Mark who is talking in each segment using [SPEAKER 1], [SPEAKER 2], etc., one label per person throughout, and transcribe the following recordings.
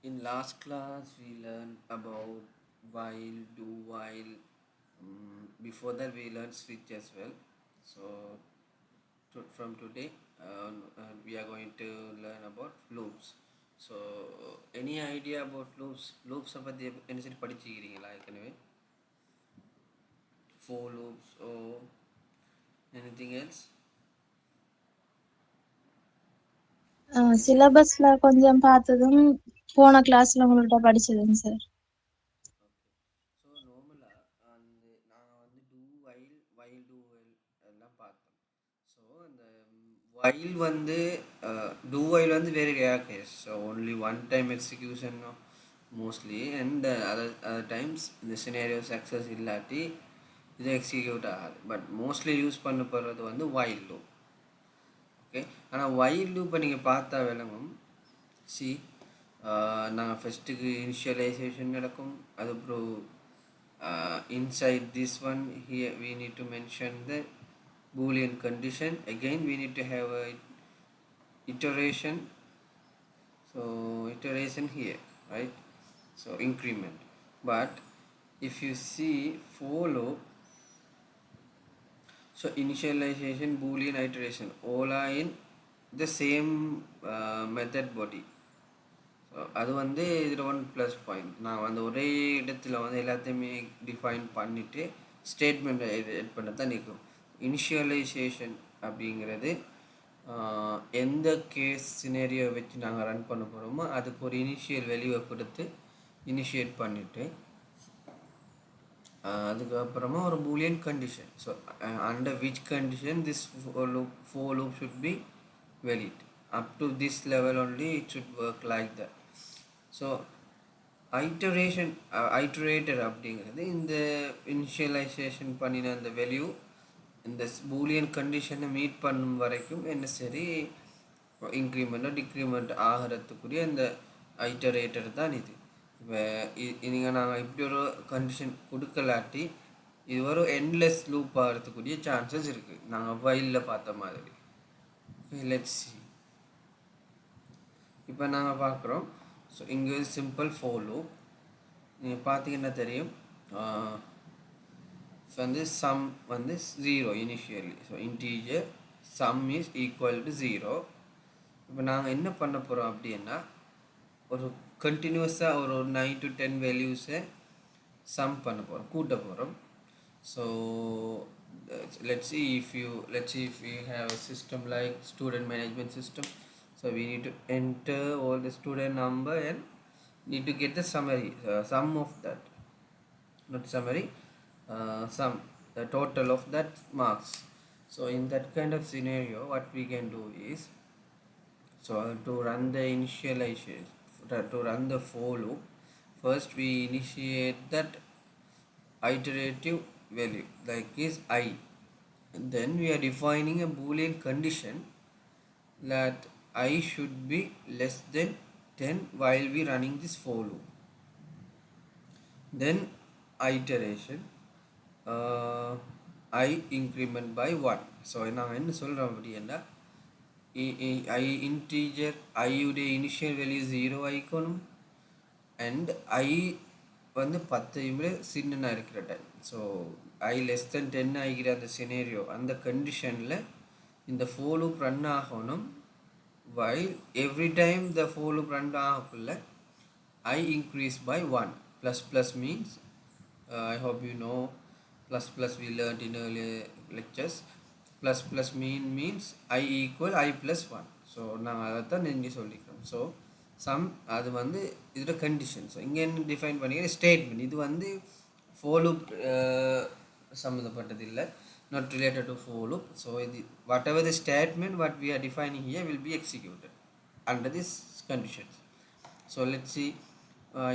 [SPEAKER 1] In last class, we learned about while, do while. Before that, we learned switch as well. So, from today, we are going to learn about loops. So, any idea about loops? Loops பத்தி என்ன சரி படிச்சிக்கிறீங்களா ஏற்கனவே? For loops or anything else?
[SPEAKER 2] சிலபஸ்ல கொஞ்சம் பார்த்ததும் போன கிளாஸ்ல உங்கள்ட்ட படிச்சதுங்க sir.
[SPEAKER 1] So நார்மலாக அந்த நாங்கள் வந்து டூ வைல் டூ வைல் எல்லாம் பார்த்தோம். ஸோ அந்த வைல் வந்து டூ வைல் வந்து very rare case. So only one time execution mostly and other times இந்த சினேரியோ சக்ஸஸ் இல்லாட்டி இது எக்ஸிக்யூட் ஆகாது. பட் மோஸ்ட்லி யூஸ் பண்ண போகிறது வந்து வைல் லூப். ஓகே, ஆனால் வைல் லூப்பை நீங்கள் பார்த்தா விளங்கும். சி நாங்கள் ஃபஸ்ட்டுக்கு இனிஷியலைசேஷன் நடக்கும். அதுக்கப்புறம் inside this one here we need to mention the boolean condition. Again we need to have a iteration. So iteration here, right? So increment. But if you see for loop, so initialization, boolean, iteration all are in the same method body. So அது வந்து இதில் one plus point. நான் வந்து ஒரே இடத்துல வந்து எல்லாத்தையுமே define பண்ணிவிட்டு ஸ்டேட்மெண்ட்டை எட் பண்ண தான் நிற்கும். இனிஷியலைசேஷன் அப்படிங்கிறது எந்த கேஸ் சினேரியோ வச்சு நாங்கள் ரன் பண்ண போகிறோமோ அதுக்கு ஒரு இனிஷியல் வேல்யூவை கொடுத்து இனிஷியேட் பண்ணிவிட்டு அதுக்கப்புறமா ஒரு Boolean condition. So under which condition this for loop should be valid. Up to this level only it should work like that. So iterator அப்படிங்கிறது இந்த இனிஷியலைசேஷன் பண்ணின அந்த வேல்யூ இந்த பூலியன் கண்டிஷனை மீட் பண்ணும் வரைக்கும் என்ன சரி இன்க்ரிமெண்ட்டோ டிக்ரிமெண்ட் ஆகிறதுக்குரிய இந்த ஐட்டரேட்டர் தான் இது. இப்போ நீங்கள் நாங்கள் இப்படி ஒரு கண்டிஷன் கொடுக்கலாட்டி இது ஒரு எண்ட்லெஸ் லூப் ஆகிறதுக்குரிய சான்சஸ் இருக்குது, நாங்கள் வைலில் பார்த்த மாதிரி. Let's see. இப்போ நாங்கள் பார்க்குறோம். ஸோ இங்கே சிம்பிள் ஃபார் லூப் நீங்கள் பார்த்தீங்கன்னா தெரியும். ஸோ வந்து சம் வந்து 0 initially. So integer some is equal to 0. இப்போ நாங்கள் என்ன பண்ண போகிறோம் அப்படின்னா ஒரு கண்டினியூஸாக ஒரு 9 to 10 வேல்யூஸை சம் பண்ண போகிறோம், கூட்ட போகிறோம். So let's see if we have a system like student management system. So we need to enter all the student number and need to get the summary, sum of that, not summary, sum, the total of that marks. So in that kind of scenario what we can do is, so to run the initialization, to run the for loop, first we initiate that iterative value like is I. And then we are defining a boolean condition that I should be less than 10 while we running this for loop. Then iteration, I increment by 1. So நான் என்ன சொல்கிறேன் அப்படின்னா I integer ஐயுடைய initial value 0 ஆயிக்கணும் and I வந்து 10 சின்னனாக இருக்கிற time. So I less than 10 ஆகிக்கிற அந்த சினேரியோ அந்த கண்டிஷனில் இந்த for loop ரன் ஆகணும். while every time the for loop run ஆகக்குள்ள I increase by 1. Plus means I hope you know plus we learned in earlier lectures. Plus means I equal I plus 1. So நாங்கள் அதை தான் இங்கே சொல்லிக்கிறோம். So some அது வந்து இதோட condition. So இங்கே என்ன டிஃபைன் பண்ணிக்கிற ஸ்டேட்மெண்ட் இது வந்து for loop சம்மந்தப்பட்டது இல்லை, not related to for loop. So whatever the statement what we are defining here will be executed under this conditions. So let's see.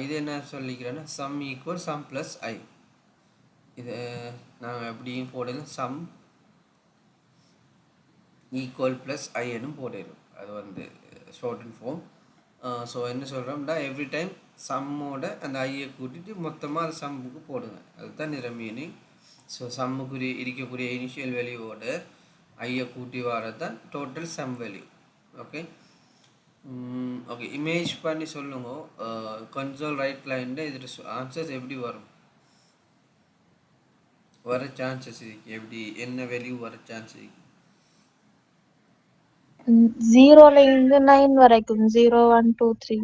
[SPEAKER 1] இது என்ன சொல்லிக்கிறேன்னா sum equal sum plus I. இது நாங்கள் எப்படியும் போடலாம் sum equal plus I என்னும் போடணும். அது வந்து ஷார்ட் அண்ட் ஃபார்ம். ஸோ என்ன சொல்கிறோம்னா எவ்ரி டைம் சம்மோட அந்த ஐயை கூட்டிட்டு மொத்தமாக அது சம்முக்கு போடுங்க, அதுதான் நிற மீனிங். ஸோ சம்முக்குரிய இருக்கக்கூடிய இனிஷியல் வேல்யூவோட ஐயை கூட்டி வரது தான் total some value. Okay, okay, image பண்ணி சொல்லுங்க. கன்சோல் ரைட் லைனில் இது ஆன்சர்ஸ் எப்படி வரும், வர சான்சஸ் இருக்கு, எப்படி என்ன வேல்யூ வர சான்ஸ் இருக்கு?
[SPEAKER 2] 0ல இருந்து 9 வரைக்கும் 0 1 2 3.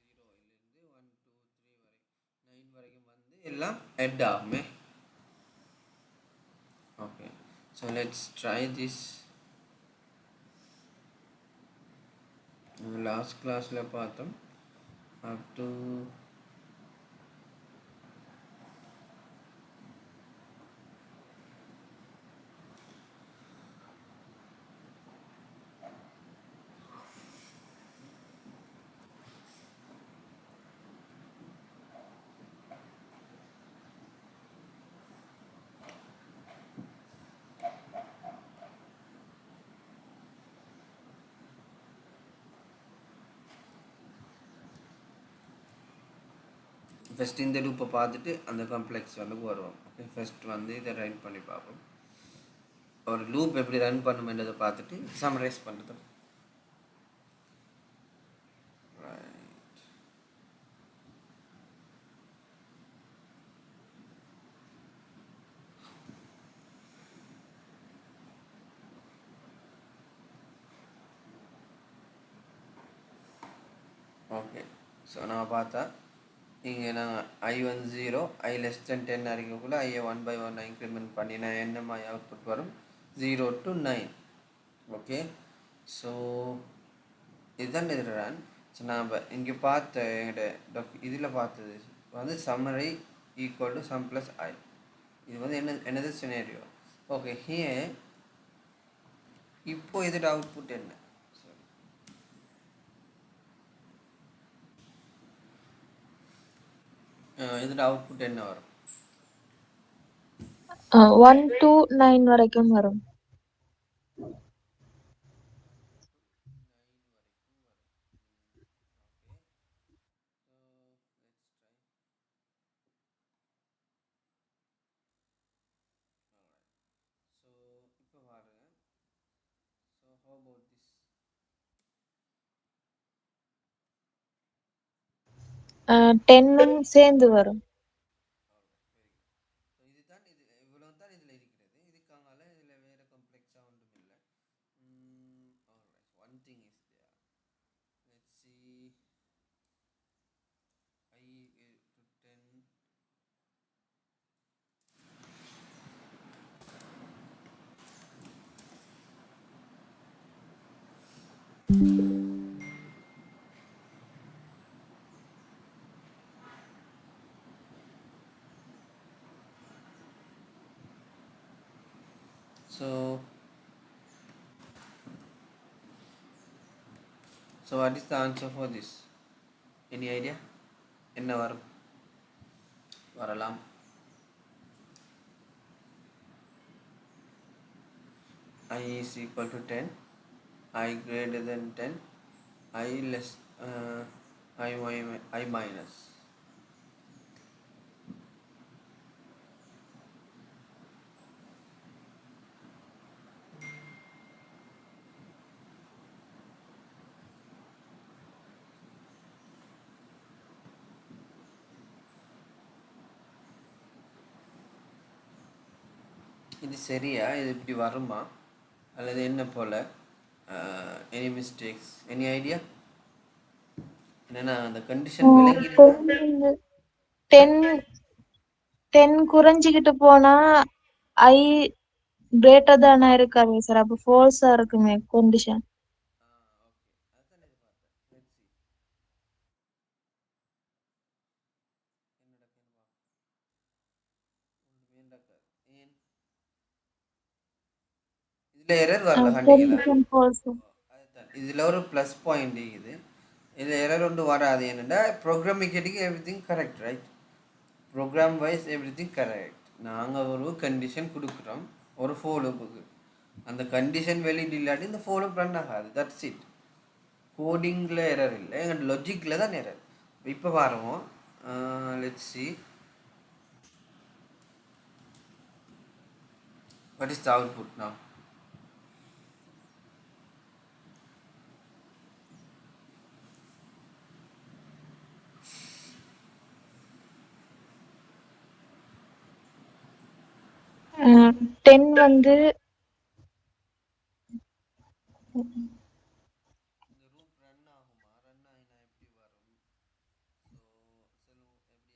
[SPEAKER 1] 0லேருந்து 1 2 3 வரை 9 வரைக்கும் வந்து எல்லாம் ஹெட் ஆகுமே. Okay, so let's try this. Last கிளாஸில் பார்த்தோம் அப் டு ஃபஸ்ட் இந்த லூப்பை பார்த்துட்டு அந்த காம்ப்ளெக்ஸ் வந்து வருவோம். ஓகே, ஃபஸ்ட் வந்து இதை ரன் பண்ணி பார்ப்போம். ஒரு லூப் எப்படி ரன் பண்ணுமென்றதை பார்த்துட்டு சம்மரைஸ் பண்ணுறது. ஓகே, ஸோ நான் பார்த்தா இங்கே நாங்கள் ஐ வந்து 0 ஐ less than 10 அறிக்கக்குள்ளே Aiyai 1 by 1 increment பண்ணினா என்ன மாதிரி அவுட்புட் வரும், 0 to 9. ஓகே, ஸோ இதுதான் இதில் ரன். ஸோ நான் இங்கே பார்த்த எங்கிட்ட இதில் பார்த்தது வந்து summary equal to sum plus I. இது வந்து என்னது சினேரியோ. ஓகே, ஹியர் இப்போ இதோட அவுட்புட் என்ன, இதோட அவுட்புட் என்ன வரும்?
[SPEAKER 2] 1 to 9 வரைக்கும் வரும்.
[SPEAKER 1] ஸோ இப்போ பாருங்க. So how about this?
[SPEAKER 2] 10ம் சேர்ந்து வரும்.
[SPEAKER 1] ஸோ இதுதான், இது இவ்வளோ தான் இதில் இருக்கிறது. இதுக்காக இதில் வேறு காம்ப்ளெக்ஸாக ஒன்றும் இல்லை. One thing is there. Let's see I to 10. So what is the answer for this? Any idea? என்ன வரும், வரலாம்? I is equal to 10, I greater than 10, I less I minus. இது சரியா, இது இப்படி வருமா அல்லது என்ன போல்? Any mistakes, any idea? என்னன்னா அந்த கண்டிஷன் விலகி இருந்தா
[SPEAKER 2] 10 குறைஞ்சிக்கிட்டு போனா ஐ கிரேட்டர் தானா இருக்காது சார், அப்ப ஃபால்ஸா இருக்குமே கண்டிஷன்.
[SPEAKER 1] இதில் எரர் வரல, இதில் ஒரு ப்ளஸ் பாயிண்ட் இது. இதில் எரர் ஒன்று வராது. என்னென்னா ப்ரோக்ராமிக்கேட்டிக்கு everything correct, right? Program wise everything correct. நாங்கள் ஒரு கண்டிஷன் கொடுக்குறோம் ஒரு ஃபோலோப்புக்கு, அந்த கண்டிஷன் வெளியிட்டு இல்லாட்டி இந்த ஃபோலோப் ரன் ஆகாது. That's it. கோடிங்கில் எரர் இல்லை, எங்கள் லாஜிக்கில் தான் எரர். இப்போ பாருவோம். Let's see what is the output now.
[SPEAKER 2] 10 வந்து
[SPEAKER 1] இந்த ரூப் ரன் ஆகுமா? ரன் ஆகினா எப்படி வரும்? ஸோ செல்வம் எப்படி என்ன ஐடியா?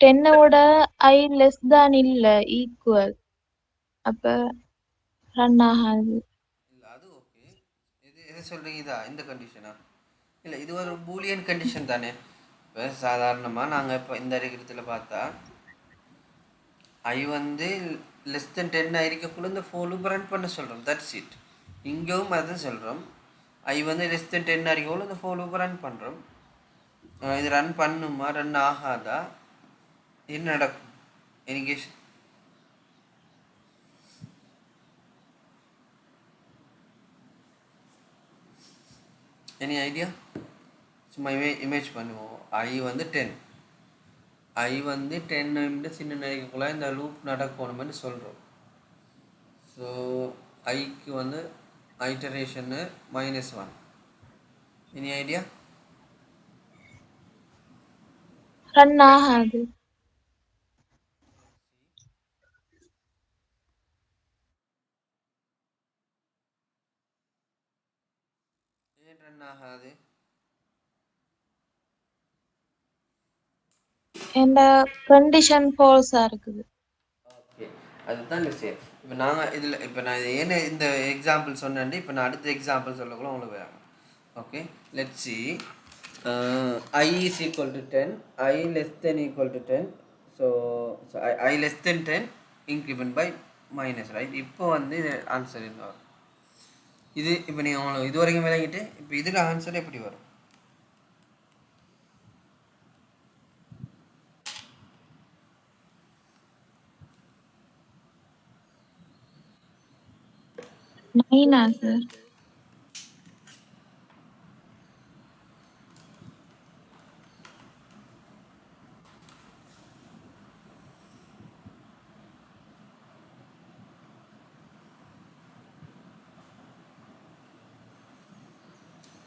[SPEAKER 2] 10 விட I லெஸ் தான் இல்ல ஈக்குவல். அப்ப ரன் ஆகாது.
[SPEAKER 1] இல்லை அது ஓகே. இது எது சொல்கிறீங்க? இதா இந்த கண்டிஷனா? இல்லை இது ஒரு பூலியன் கண்டிஷன் தானே. இப்போ சாதாரணமாக நாங்கள் இப்போ இந்த இருக்கிறதுல பார்த்தா ஐ வந்து லெஸ் தென் 10 இருக்கக்குள்ள இந்த ஃபோலூப் ரன் பண்ண சொல்கிறோம். That's it. இங்கேயும் அதுதான் சொல்கிறோம். ஐ வந்து லெஸ் தென் 10 இருக்கக்குள்ள இந்த ஃபோலூப் ரன் பண்ணுறோம். இது ரன் பண்ணுமா? ரன் ஆகாதா? என்ன நடக்கும்? எனக்கு எனி ஐடியா? சும்மா இமேஜ் பண்ணுவோம். ஐ வந்து 10. ஐ வந்து 10 சின்ன நேரக்குள்ளே இந்த லூப் நடக்கணும்னு சொல்கிறோம். ஸோ ஐக்கு வந்து ஐட்டரேஷன்னு -1. Any idea?
[SPEAKER 2] ரன் ஆகாது.
[SPEAKER 1] ஏன் ரன் ஆகாது?
[SPEAKER 2] இந்த கண்டிஷன் ஃபால்ஸா இருக்குது.
[SPEAKER 1] ஓகே, அதுதான் விஷயம். இப்போ நாங்கள் இதில் இப்போ நான் இது ஏன்னு இந்த எக்ஸாம்பிள் சொன்னேன். இப்போ நான் அடுத்த எக்ஸாம்பிள் சொல்லக்குள்ள உங்களுக்கு வேணும். Okay, let's C. I is equal to 10, I less than equal to 10. So I less than 10 increment by minus, right? இப்போ வந்து இது ஆன்சர் என்ன வரும்? இது இப்போ நீங்கள் உங்களுக்கு இது வரைக்கும் விளங்கிட்டு இப்போ இதில் ஆன்சர் எப்படி வரும்?
[SPEAKER 2] நைனா சார்?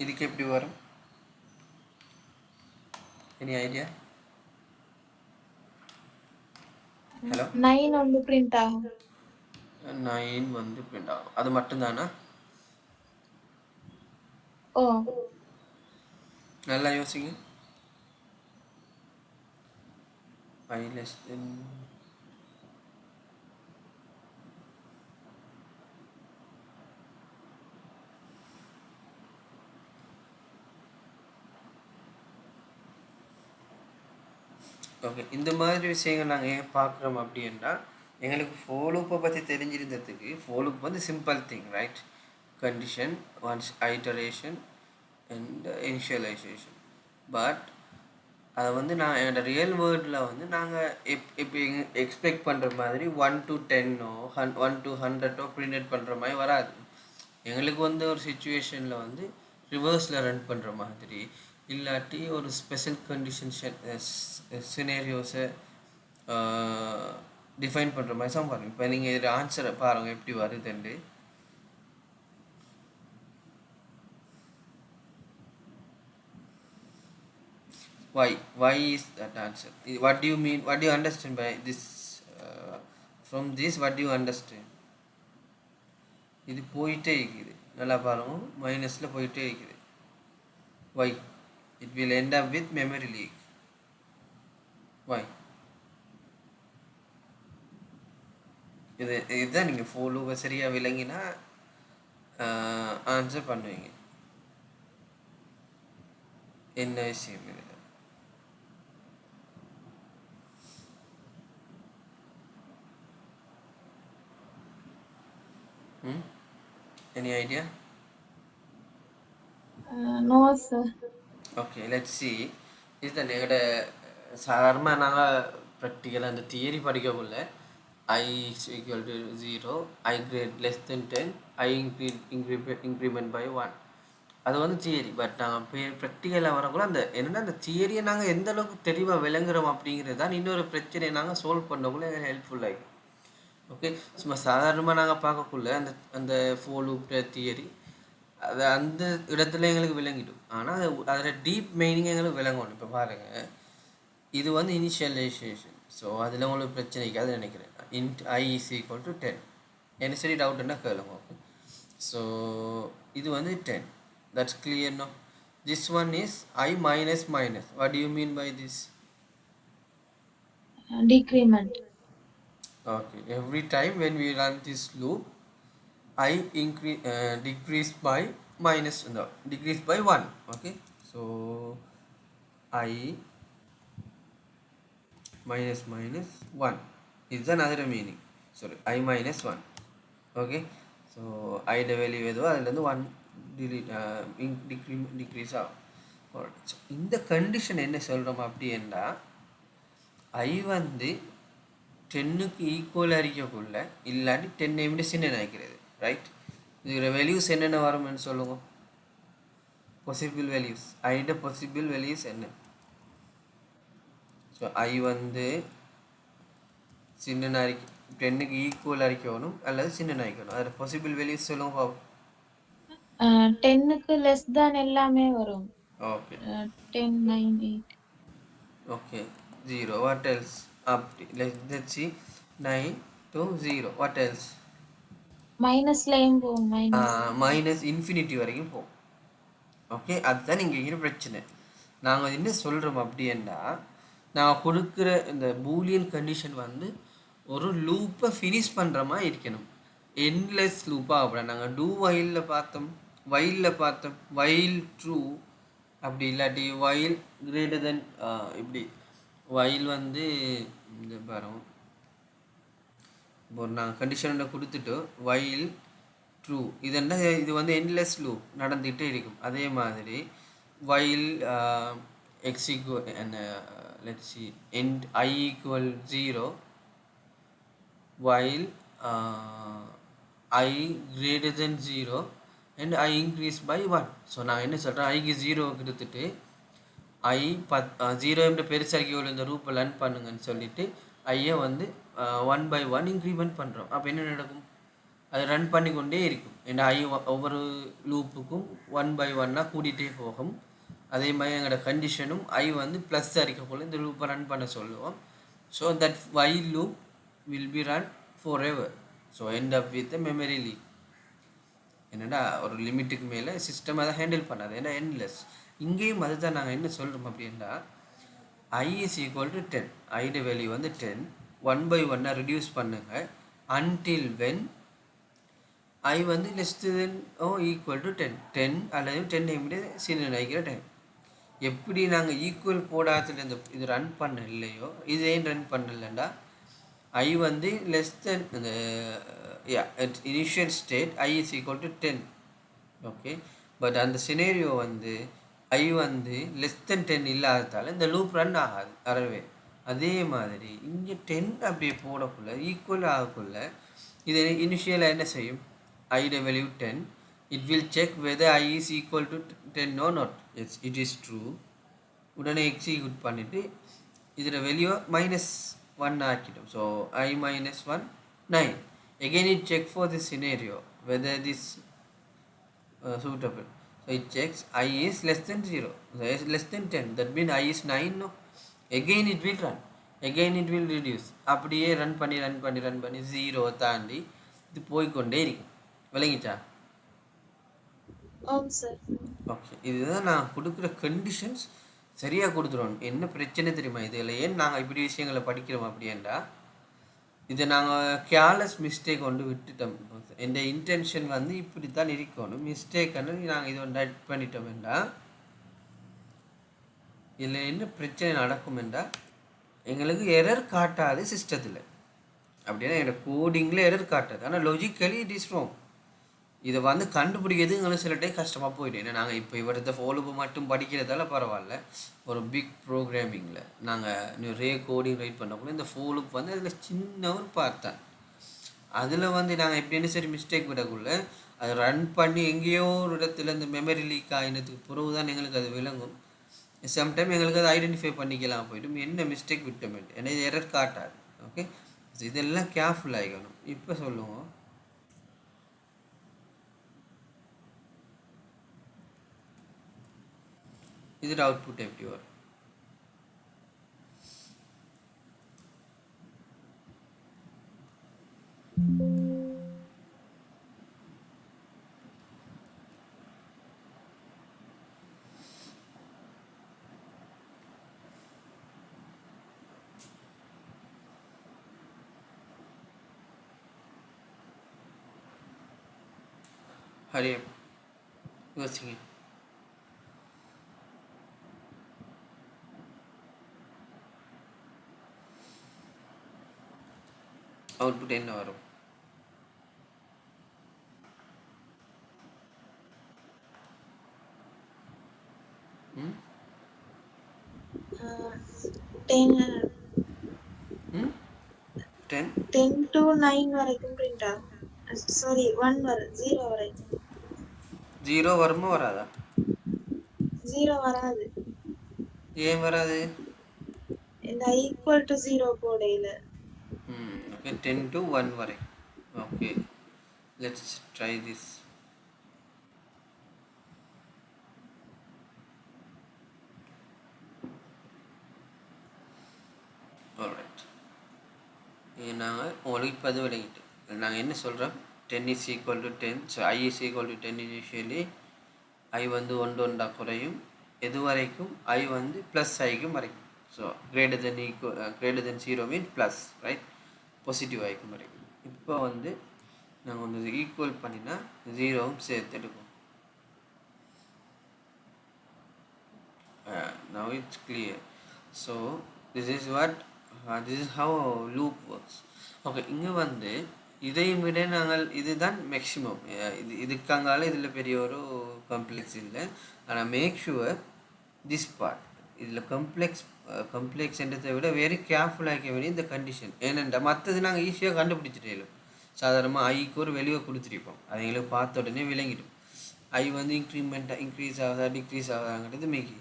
[SPEAKER 1] இதுக்கு எப்படி வரும்? Any idea? ஹலோ,
[SPEAKER 2] 9 வந்து பிரிண்ட் ஆகும்.
[SPEAKER 1] 9 வந்து பிரிண்ட் ஆகும். அது மட்டும்தானா?
[SPEAKER 2] ஓ,
[SPEAKER 1] நல்லா யோசிங்க. I less than okay. இந்த மாதிரி விஷயங்கள் நாங்கள் ஏன் பார்க்குறோம் அப்படின்னா, எங்களுக்கு ஃபோலூப்பை பற்றி தெரிஞ்சிருந்ததுக்கு ஃபோலூப் வந்து simple thing, right? Condition, once iteration and initialization. But அதை வந்து நான் என்னோடய ரியல் வேர்ல்டில் வந்து நாங்கள் இப்போ எக்ஸ்பெக்ட் பண்ணுற மாதிரி 1 to 10 1 to 100 பிரிண்ட் பண்ணுற மாதிரி வராது. எங்களுக்கு வந்து ஒரு சுச்சுவேஷனில் வந்து ரிவர்ஸில் ரன் பண்ணுற மாதிரி, இல்லாட்டி ஒரு ஸ்பெஷல் கண்டிஷன் சினேரியோஸை டிஃபைன் பண்ணுற மாதிரி தான் பாருங்கள். இப்போ நீங்கள் இதில் ஆன்சரை பாருங்கள் எப்படி வருதுண்டு. Why is that answer? What do you mean? What do you understand by this? From this, what do you understand? இது போயிட்டே இருக்குது. நல்லா பாருங்க, மைனஸில் போயிட்டே இருக்குது. Why? It will end up with memory leak. Why? இதுதான் நீங்கள் ஃபோலோவை சரியாக விளங்கினா ஆன்சர் பண்ணுவீங்க. என்ன விஷயம் இது? Any idea?
[SPEAKER 2] No sir.
[SPEAKER 1] Okay, let's see. இதுதான் எங்களோட சாதாரணமாக நாங்கள் ப்ராக்டிக்கலாக அந்த தியரி படிக்கக்குள்ள I is equal to 0, I grade less than 10, I increment by 1. அது வந்து தியரி. பட் நாங்கள் ப்ராக்டிக்கலாக வரக்குள்ள அந்த என்னென்னா அந்த தியரியை நாங்கள் எந்த அளவுக்கு தெளிவாக விளங்குறோம் அப்படிங்கிறது தான் இன்னொரு பிரச்சனையை நாங்கள் சால்வ் பண்ணக்குள்ள ஹெல்ப்ஃபுல்லாக. ஓகே, சும்மா சாதாரணமாக நாங்கள் பார்க்கக்குள்ள அந்த அந்த லூப் தியரி அது அந்த இடத்துல எங்களுக்கு விளங்கிடும். ஆனால் அதில் டீப் மீனிங் எங்களுக்கு விளங்கணும். இப்போ பாருங்கள், இது வந்து இனிஷியலைசேஷன். ஸோ அதில் உங்களுக்கு பிரச்சனைக்காது நினைக்கிறேன். Int I is equal to 10. என்ன சரி டவுட்னா கேளுங்க. ஓகே, ஸோ இது வந்து 10. That's clear now. This one is I minus minus. What do you mean by this?
[SPEAKER 2] Decrement.
[SPEAKER 1] Okay, every time when we run this loop, I decrease by decrease by 1. Okay, so I minus minus 1 is another meaning. Sorry, I minus 1. Okay, so I the value எதுவோ அதுலேருந்து 1 decrease ஆகும். So இந்த condition என்ன சொல்கிறோம் அப்படின்னா, I வந்து 10க்கு equal அறிக்கக்குள்ள இல்லாட்டி 10 விட சின்ன நினைக்கிறது. ரைட், இதுல வேல்யூஸ் என்னென்ன வரும்னு சொல்லுங்க. பாசிபிள் வேல்யூஸ், ஐட பாசிபிள் வேல்யூஸ் என்ன? ஸோ ஐ வந்து சின்ன அறிக்கை 10க்கு ஈக்குவல் அறிக்கணும் அல்லது சின்ன அறிக்கணும். அதில் பாசிபிள் வேல்யூஸ் சொல்லுங்க பாபு.
[SPEAKER 2] 10க்கு லெஸ் தான் எல்லாமே வரும்.
[SPEAKER 1] ஓகே,
[SPEAKER 2] 10 9 8.
[SPEAKER 1] ஓகே, 0. What else? அப்படி let's see 9 to 0. What else?
[SPEAKER 2] மைனஸ்லயும் போகும்.
[SPEAKER 1] மைனஸ் இன்ஃபினிட்டி வரைக்கும் போகும். ஓகே, அதுதான் இங்கே இருக்கிற பிரச்சனை. நாங்கள் என்ன சொல்கிறோம் அப்படின்னா, நான் கொடுக்குற இந்த பூலியன் கண்டிஷன் வந்து ஒரு லூப்பை ஃபினிஷ் பண்ணுற மாதிரி இருக்கணும். என்லெஸ் லூப்பாக அப்படி நாங்கள் டூ வைலில் பார்த்தோம், வைல் ட்ரூ அப்படி இல்லாட்டி வைல் கிரேட்டர் தென் இப்படி வைல் வந்து இந்த பாருங்க, இப்போ நாங்கள் கண்டிஷனை கொடுத்துட்டு வைல் ட்ரூ இதென்ன, இது வந்து என்லெஸ் லூப் நடந்துகிட்டே இருக்கும். அதே மாதிரி while x equal and let's see end I equal 0 while I greater than 0 and I increase by 1. So நான் என்ன சொல்கிறேன், ஐக்கு 0 கொடுத்துட்டு ஐ 0 என்ற பெருசாக்கி இந்த ரூப்பை ரன் பண்ணுங்கன்னு சொல்லிட்டு ஐயை வந்து 1 by 1 இன்க்ரிமெண்ட் பண்ணுறோம். அப்போ என்ன நடக்கும், அது ரன் பண்ணிக்கொண்டே இருக்கும். ஏன்னா ஐ ஒவ்வொரு லூப்புக்கும் 1 by 1 கூட்டிகிட்டே போகும். அதே மாதிரி எங்களோட கண்டிஷனும் ஐ வந்து ப்ளஸ் அறிக்க போல் இந்த லூப்பை ரன் பண்ண சொல்லுவோம். So that while loop will be run forever. So end up with memory leak. என்னடா ஒரு லிமிட்டுக்கு மேலே சிஸ்டம் அதை ஹேண்டில் பண்ணாது, ஏன்னா என்லெஸ். இங்கேயும் அதுதான் நாங்கள் என்ன சொல்கிறோம் அப்படின்னா, I is equal to 10. ஐட value வந்து 10. 1 by 1 ரெடியூஸ் பண்ணுங்க until when I வந்து less than or equal to 10. 10 அல்லது 10 விட சின்ன நினைக்கிற டைம். எப்படி நாங்கள் ஈக்குவல் போடாதுல இந்த இது ரன் பண்ண இல்லையோ, இது ஏன் ரன் பண்ணலண்டா, ஐ வந்து லெஸ் தென் இந்த initial state I is equal to 10. Okay, but அந்த சினேரியோ வந்து ஐ வந்து லெஸ் தென் 10 இல்லாததால் இந்த லூப் ரன் ஆகாது அறவே. அதே மாதிரி இங்கே 10 அப்படியே போடக்குள்ள ஈக்குவல் ஆகக்குள்ள இது இனிஷியலாக என்ன செய்யும், ஐட value 10. It will check whether I is equal to 10 or not. Yes, it is true. உடனே எக்ஸிக்யூட் பண்ணிவிட்டு இதில் வெளியோ -1 ஆக்கிட்டோம். So I -1 9. Again it check for this scenario whether this suitable. So it checks I is less than 0. So is less than 10. That means I is 9. No. Again it will run. Again it will reduce. அப்படியே run பண்ணி 0 தாண்டி இது போய்கொண்டே இருக்கும். விளங்கிச்சா? Okay, இதுதான் நான் கொடுக்குற கண்டிஷன்ஸ் சரியாக கொடுத்துருவோம். என்ன பிரச்சனை தெரியுமா, இதில் ஏன் நாங்கள் இப்படி விஷயங்களை படிக்கிறோம் அப்படின்னா, இதை நாங்கள் கேர்லெஸ் மிஸ்டேக் கொண்டு விட்டுட்டோம். எந்த இன்டென்ஷன் வந்து இப்படி தான் இருக்கணும், மிஸ்டேக்குன்னு நாங்கள் இதை ஒன்று ஆட் பண்ணிட்டோம்டா இதில் என்ன பிரச்சனை நடக்கும்டா, எங்களுக்கு எரர் காட்டாது சிஸ்டத்தில். அப்படின்னா என்னோட கோடிங்கில் எரர் காட்டாது, ஆனால் லாஜிக்கலி இட் இஸ் ராங். இதை வந்து கண்டுபிடிக்கிறது எங்களுக்கு சில டைம் கஷ்டமாக போயிடும். ஏன்னா நாங்கள் இப்போ இவரத்தை ஃபாலோப்பு மட்டும் படிக்கிறதால பரவாயில்ல, ஒரு பிக் ப்ரோக்ராமிங்கில் நாங்கள் நிறைய கோடிங் ரைட் பண்ணக்குள்ள இந்த ஃபாலோப் வந்து அதில் சின்ன ஒரு பார்த்தேன். அதில் வந்து நாங்கள் எப்படின்னு சரி மிஸ்டேக் விடக்குள்ள அது ரன் பண்ணி எங்கேயோ ஒரு இடத்துல இந்த மெமரி லீக் ஆகினதுக்கு பிறகு தான் எங்களுக்கு அது விளங்கும். சம்டைம் எங்களுக்கு அதை ஐடென்டிஃபை பண்ணிக்கலாம் போய்ட்டும் என்ன மிஸ்டேக் விட்டோமெண்ட் ஏன்னா இது எரர் காட்டாது. ஓகே, இதெல்லாம் கேர்ஃபுல் ஆகிக்கணும். இப்போ சொல்லுவோம், இதில் அவுட்புட் எப்படி வரும்? ஹரி யோசிங்க. அவுட்புட் என்ன வரும்? ம்
[SPEAKER 2] 10
[SPEAKER 1] ம் 10
[SPEAKER 2] 10 to 9 வரைக்கும் பிரிண்ட் ஆகும். சாரி 1 வரும் 0 வரைக்கும்.
[SPEAKER 1] 0 வருமா வராதா?
[SPEAKER 2] 0 வராது.
[SPEAKER 1] ஏன் வராது?
[SPEAKER 2] இந்த ஈக்குவல் டு 0 போடையில.
[SPEAKER 1] ஓகே 10 to 1 வரை. Okay, let's try this. Alright, நாங்கள் உங்களுக்கு இப்போ அது விளங்கிட்டு நாங்கள் என்ன சொல்கிறோம், 10 is equal to 10. So I is equal to 10 initially. I வந்து ஒன்றா குறையும் எது வரைக்கும்? I வந்து ப்ளஸ் ஐக்கும் வரைக்கும். So greater than 0 mean plus, right? Positive ஐக்கும் வரைக்கும். இப்போ வந்து நாங்கள் வந்து ஈக்குவல் பண்ணினா 0வும் சேர்த்து எடுக்கும். Now it's clear. So this is how loop works. Okay, இங்கே வந்து இதையும் விட நாங்கள் இதுதான் மேக்ஸிமம். இதுக்காங்கால இதில் பெரிய ஒரு காம்ப்ளெக்ஸ் இல்லை. ஆனால் மேக் ஷுவர் திஸ் பார்ட் இதில் கம்ப்ளெக்ஸ்ன்றதை விட வெரி கேர்ஃபுல்லாக இருக்க வேண்டிய இந்த கண்டிஷன். ஏனென்றா மற்றது நாங்கள் ஈஸியாக கண்டுபிடிச்சிட்டோம். சாதாரணமாக ஐக்கு ஒரு வெளியே கொடுத்துருப்போம், அதை எங்களுக்கு பார்த்த உடனே விளங்கிடும். ஐ வந்து இன்க்ரீஸ் ஆகுதா டிக்ரீஸ் ஆகுதாங்கிறது மேக்கி.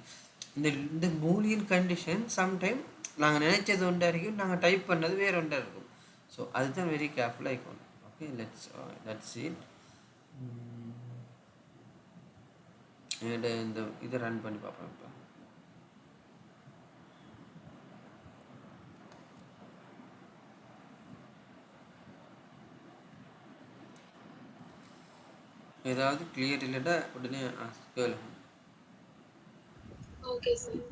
[SPEAKER 1] இந்த பூலியன் கண்டிஷன் சம்டைம் நாங்கள் நினைச்சது ஒன்றா இருக்கும், நாங்கள் டைப் பண்ணது வேறு ஒன்றா இருக்கும். ஸோ அதுதான் வெரி கேர்ஃபுல்லாக இருக்கணும். Okay, let's it. இந்த இதை ரன் பண்ணி பார்ப்போம். இப்போ ஏதாவது கிளியர் இல்லைட்டா உடனே கேளு.
[SPEAKER 2] Okay sir.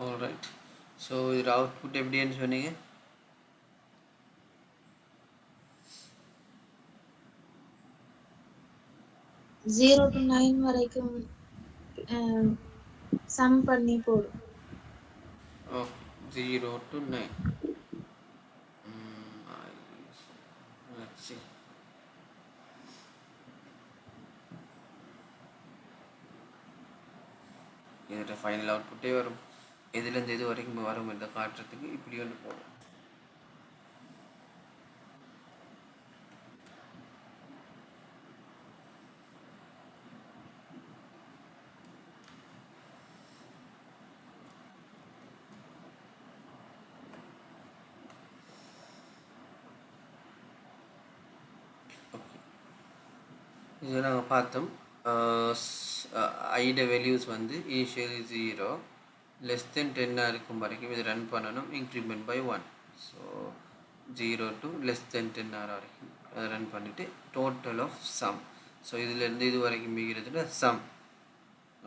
[SPEAKER 1] ஆல்ரைட், ஸோ இதில் அவுட்புட் எப்படின்னு சொன்னீங்க?
[SPEAKER 2] 0 to 9 வரைக்கும் சம் பண்ணி போடும்.
[SPEAKER 1] 0 to 9. Let's see. இதில் ஃபைனல் அவுட்புட்டே வரும். எதுலேருந்து எது வரைக்கும் வரும் இந்த காட்டுறதுக்கு இப்படி ஒன்று போடும். ஓகே, இது நாங்கள் பார்த்தோம். ஐட வேல்யூஸ் வந்து இனிஷியலி 0 லெஸ் தென் 10 இருக்கும் வரைக்கும் இது ரன் பண்ணணும், increment by 1. So 0 to less than 10 வரைக்கும் அதை ரன் பண்ணிவிட்டு டோட்டல் ஆஃப் சம். ஸோ இதிலேருந்து இது வரைக்கும் மிகிறதுல sum.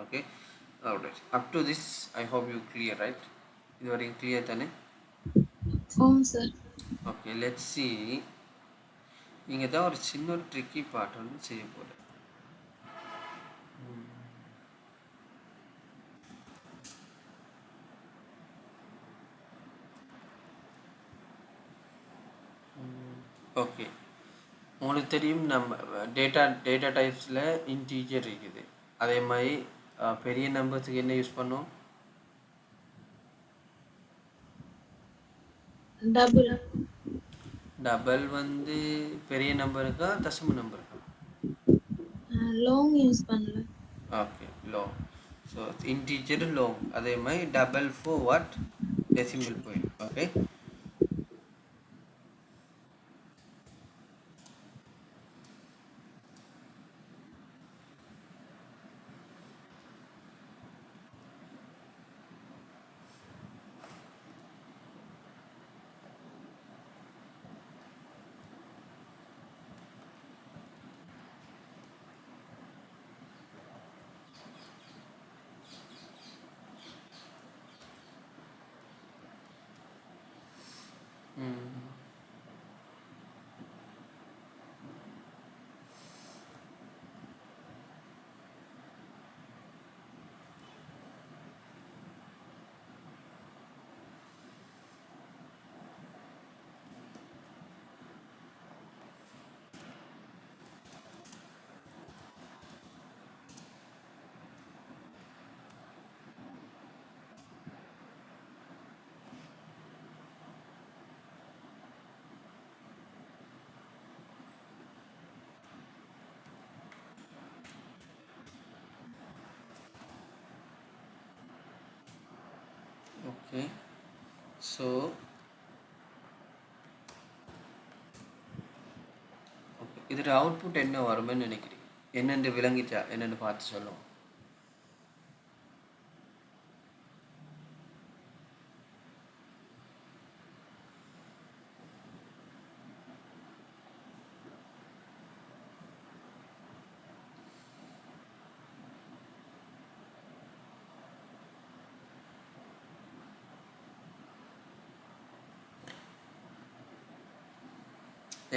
[SPEAKER 1] Okay, alright, up to this I hope you clear, right? இது வரைக்கும் கிளியர் தானே?
[SPEAKER 2] ஆமாம் சார்.
[SPEAKER 1] Okay, let's C. இங்கே தான் ஒரு சின்ன ஒரு ட்ரிக்கி பார்ட் ஒன்று செய்ய போகிறேன். ஓகே, உங்களுக்கு தெரியும் நம்ம டேட்டா டைப்ஸில் இன்டீஜர் இருக்குது. அதே மாதிரி பெரிய நம்பர்ஸுக்கு என்ன யூஸ் பண்ணோம்?
[SPEAKER 2] டபுள்.
[SPEAKER 1] டபுள் வந்து பெரிய நம்பருக்கா தசம நம்பருக்கா?
[SPEAKER 2] லாங் யூஸ் பண்ணல.
[SPEAKER 1] Okay, long. So integer long. அதே மாதிரி double for what? Decimal point. Okay, okay. So okay, இதில் அவுட்புட் என்ன வரும்னு நினைக்கிறீங்க? என்னென்று விளங்கிச்சா என்னென்னு பார்த்து சொல்லுவோம்.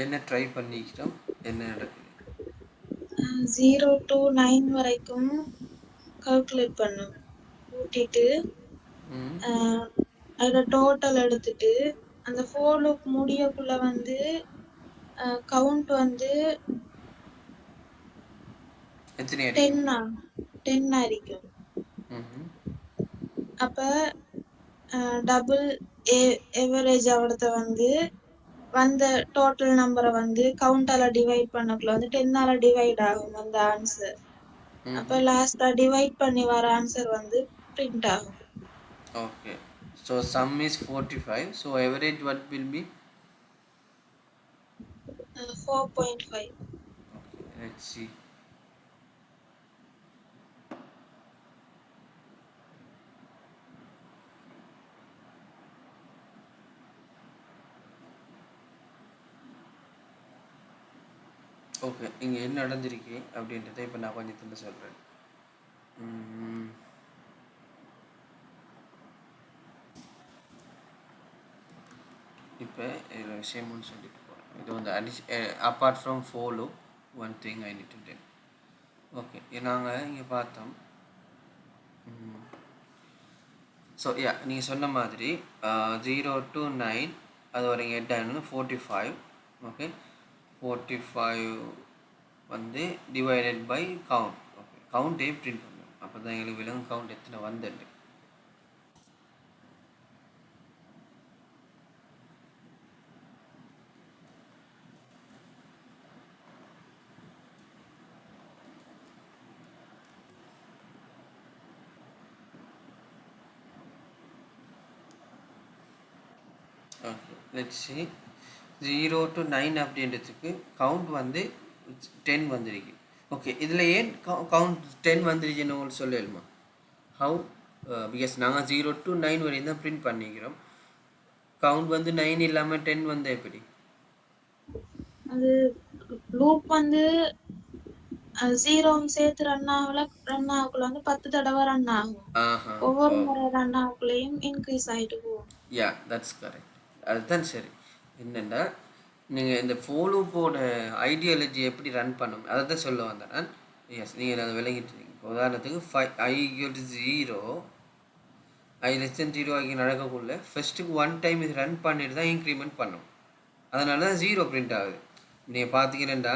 [SPEAKER 1] என்ன ட்ரை பண்ணிக்கிறோம், என்ன நடக்குது?
[SPEAKER 2] 0 to 9 வரைக்கும் கால்குலேட் பண்ணும். கூட்டிட்டு அதில் டோட்டல் எடுத்துட்டு அந்த ஃபோர் லூப் முடியக்குள்ள வந்து கவுண்ட் வந்து
[SPEAKER 1] எத்தனை
[SPEAKER 2] 10 ஆയിരിக்கும். அப்ப டபுள் எவரேஜ் அவிடத்த வந்து வந்த டோட்டல் நம்பரை வந்து கவுண்டால டிவைட் பண்ணக்குள்ள வந்து 10ஆல டிவைட் ஆகும் அந்த ஆன்சர். அப்ப லாஸ்டா டிவைட் பண்ணி வர ஆன்சர் வந்து பிரிண்ட் ஆகும்.
[SPEAKER 1] Okay, so sum is 45, so average what will be?
[SPEAKER 2] 4.5.
[SPEAKER 1] Okay, let's see. Okay, இங்கே என்ன நடந்திருக்கு அப்படின்றத இப்போ நான் கொஞ்சம் சொல்கிறேன். இப்போ இதில் விஷயம் ஒன்று சொல்லிட்டு போகிறேன். இது வந்து apart from follow one thing I need to tell. Okay, நாங்கள் இங்கே பார்த்தோம். ஸோ நீங்கள் சொன்ன மாதிரி 0 to 9 அது வரைக்கும் எட் ஆகணும் 45. ஓகே, 45 வந்து டிவைடட் பை கவுண்ட். ஓகே, கவுண்டே பிரிண்ட் பண்ணணும், அப்போ தான் எங்களுக்கு விலங்கு கவுண்ட் எத்தனை வந்துட்டு. ஓகே, லெட்ஸ் see 0 to 9 அப்படின்றதுக்கு கவுண்ட் வந்து 10 வந்துருக்கு. ஓகே, இதில் ஏன் கவுண்ட் 10 வந்துருச்சுன்னு உங்களுக்கு சொல்லலுமா? ஹவு? பிகாஸ் நாங்கள் 0 to 9 வரையும் தான் பிரிண்ட் பண்ணிக்கிறோம். கவுண்ட் வந்து 9 இல்லாமல் 10 வந்து எப்படி?
[SPEAKER 2] அது லூப் வந்து 0 சேர்த்து ரன் ஆகக்குள்ள வந்து 10 தடவை ரன் ஆகும். ஒவ்வொரு முறை ரன் ஆகக்குள்ளேயும் இன்க்ரீஸ் ஆகிட்டு போகும்.
[SPEAKER 1] யா, தட்ஸ் கரெக்ட். அதுதான் சரி. என்னென்னா நீங்கள் இந்த ஃபோலூப்போட ஐடியாலஜி எப்படி ரன் பண்ணும் அதை தான் சொல்ல வந்தேன். எஸ், நீங்கள் அதை விளங்கிட்டு இருக்கீங்க. இப்போ உதாரணத்துக்கு I = 0, I < 0 ஆகி நடக்கக்குள்ள ஃபஸ்ட்டுக்கு 1 டைம் இது ரன் பண்ணிட்டு தான் இன்க்ரிமெண்ட் பண்ணும். அதனால தான் 0 பிரிண்ட் ஆகுது. நீங்கள் பார்த்தீங்கன்னா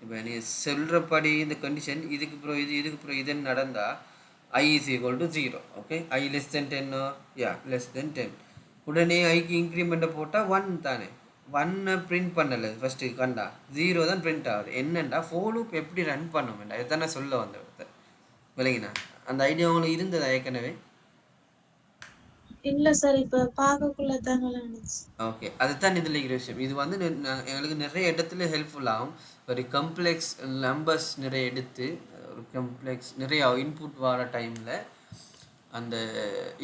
[SPEAKER 1] இப்போ நீங்கள் சொல்கிறபடி இந்த கண்டிஷன் இதுக்கு அப்புறம் இதுக்கு அப்புறம் இதுன்னு நடந்தால் I = 0. Okay, I < 10 <10. உடனே ஐக்கு இன்க்ரிமெண்ட்டை போட்டால் 1 தானே, 1 பிரிண்ட் பண்ணலை ஃபஸ்ட்டு கண்டா 0 தான் பிரிண்ட் ஆகுது. என்னென்னா ஃபோலூப் எப்படி ரன் பண்ணுமெண்டா இதை தானே சொல்ல வந்த விளங்கினா. அந்த ஐடியா உங்களுக்கு இருந்ததா ஏற்கனவே?
[SPEAKER 2] இல்ல சார், இப்ப பார்க்கக்குள்ள தான் நினைச்சு.
[SPEAKER 1] ஓகே, அதுதான் இதில் இருக்கிற விஷயம். இது வந்து எங்களுக்கு நிறைய இடத்துல ஹெல்ப்ஃபுல்லாகும். ஒரு கம்ப்ளெக்ஸ் நம்பர்ஸ் நிறைய எடுத்து ஒரு கம்ப்ளெக்ஸ் நிறைய இன்புட் வர டைமில் அந்த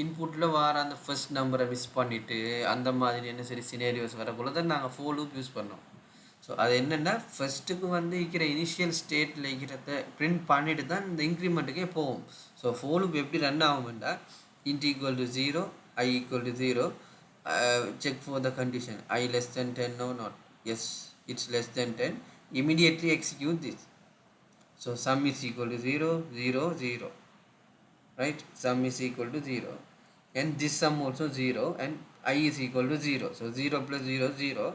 [SPEAKER 1] இன்புட்டில் வர அந்த ஃபர்ஸ்ட் நம்பரை மிஸ் பண்ணிவிட்டு அந்த மாதிரி என்ன சரி சினேரியோஸ் வரக்குள்ள தான் நாங்கள் ஃபோர் லூப் யூஸ் பண்ணோம். ஸோ அது என்னென்னா ஃபஸ்ட்டுக்கு வந்து இருக்கிற இனிஷியல் ஸ்டேட்டில் இருக்கிறத பிரிண்ட் பண்ணிட்டு தான் இந்த இன்க்ரிமெண்ட்டுக்கே போகும். ஸோ ஃபோர் லூப் எப்படி ரன் ஆகும்னா int = 0, I = 0, check for the condition I < 10 or not. Yes, it's < 10. Immediately execute this. So sum is equal to 0, 0, 0. Right, sum is equal to 0 and this sum also 0 and I is equal to 0. So 0 plus 0 0.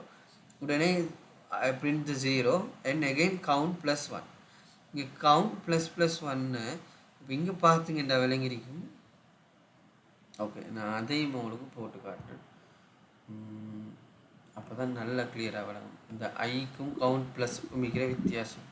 [SPEAKER 1] உடனே I print the 0 and again count plus 1. இங்கே count plus plus 1 இப்போ இங்கே பார்த்தீங்கன்னா விளங்கிருக்கும். Okay, நான் அதையும் உங்களுக்கு போட்டு காட்டுறேன். அப்போ தான் நல்லா கிளியராக விளங்கும் இந்த ஐக்கும் கவுண்ட் ப்ளஸ்க்கும் இருக்கிற வித்தியாசம்.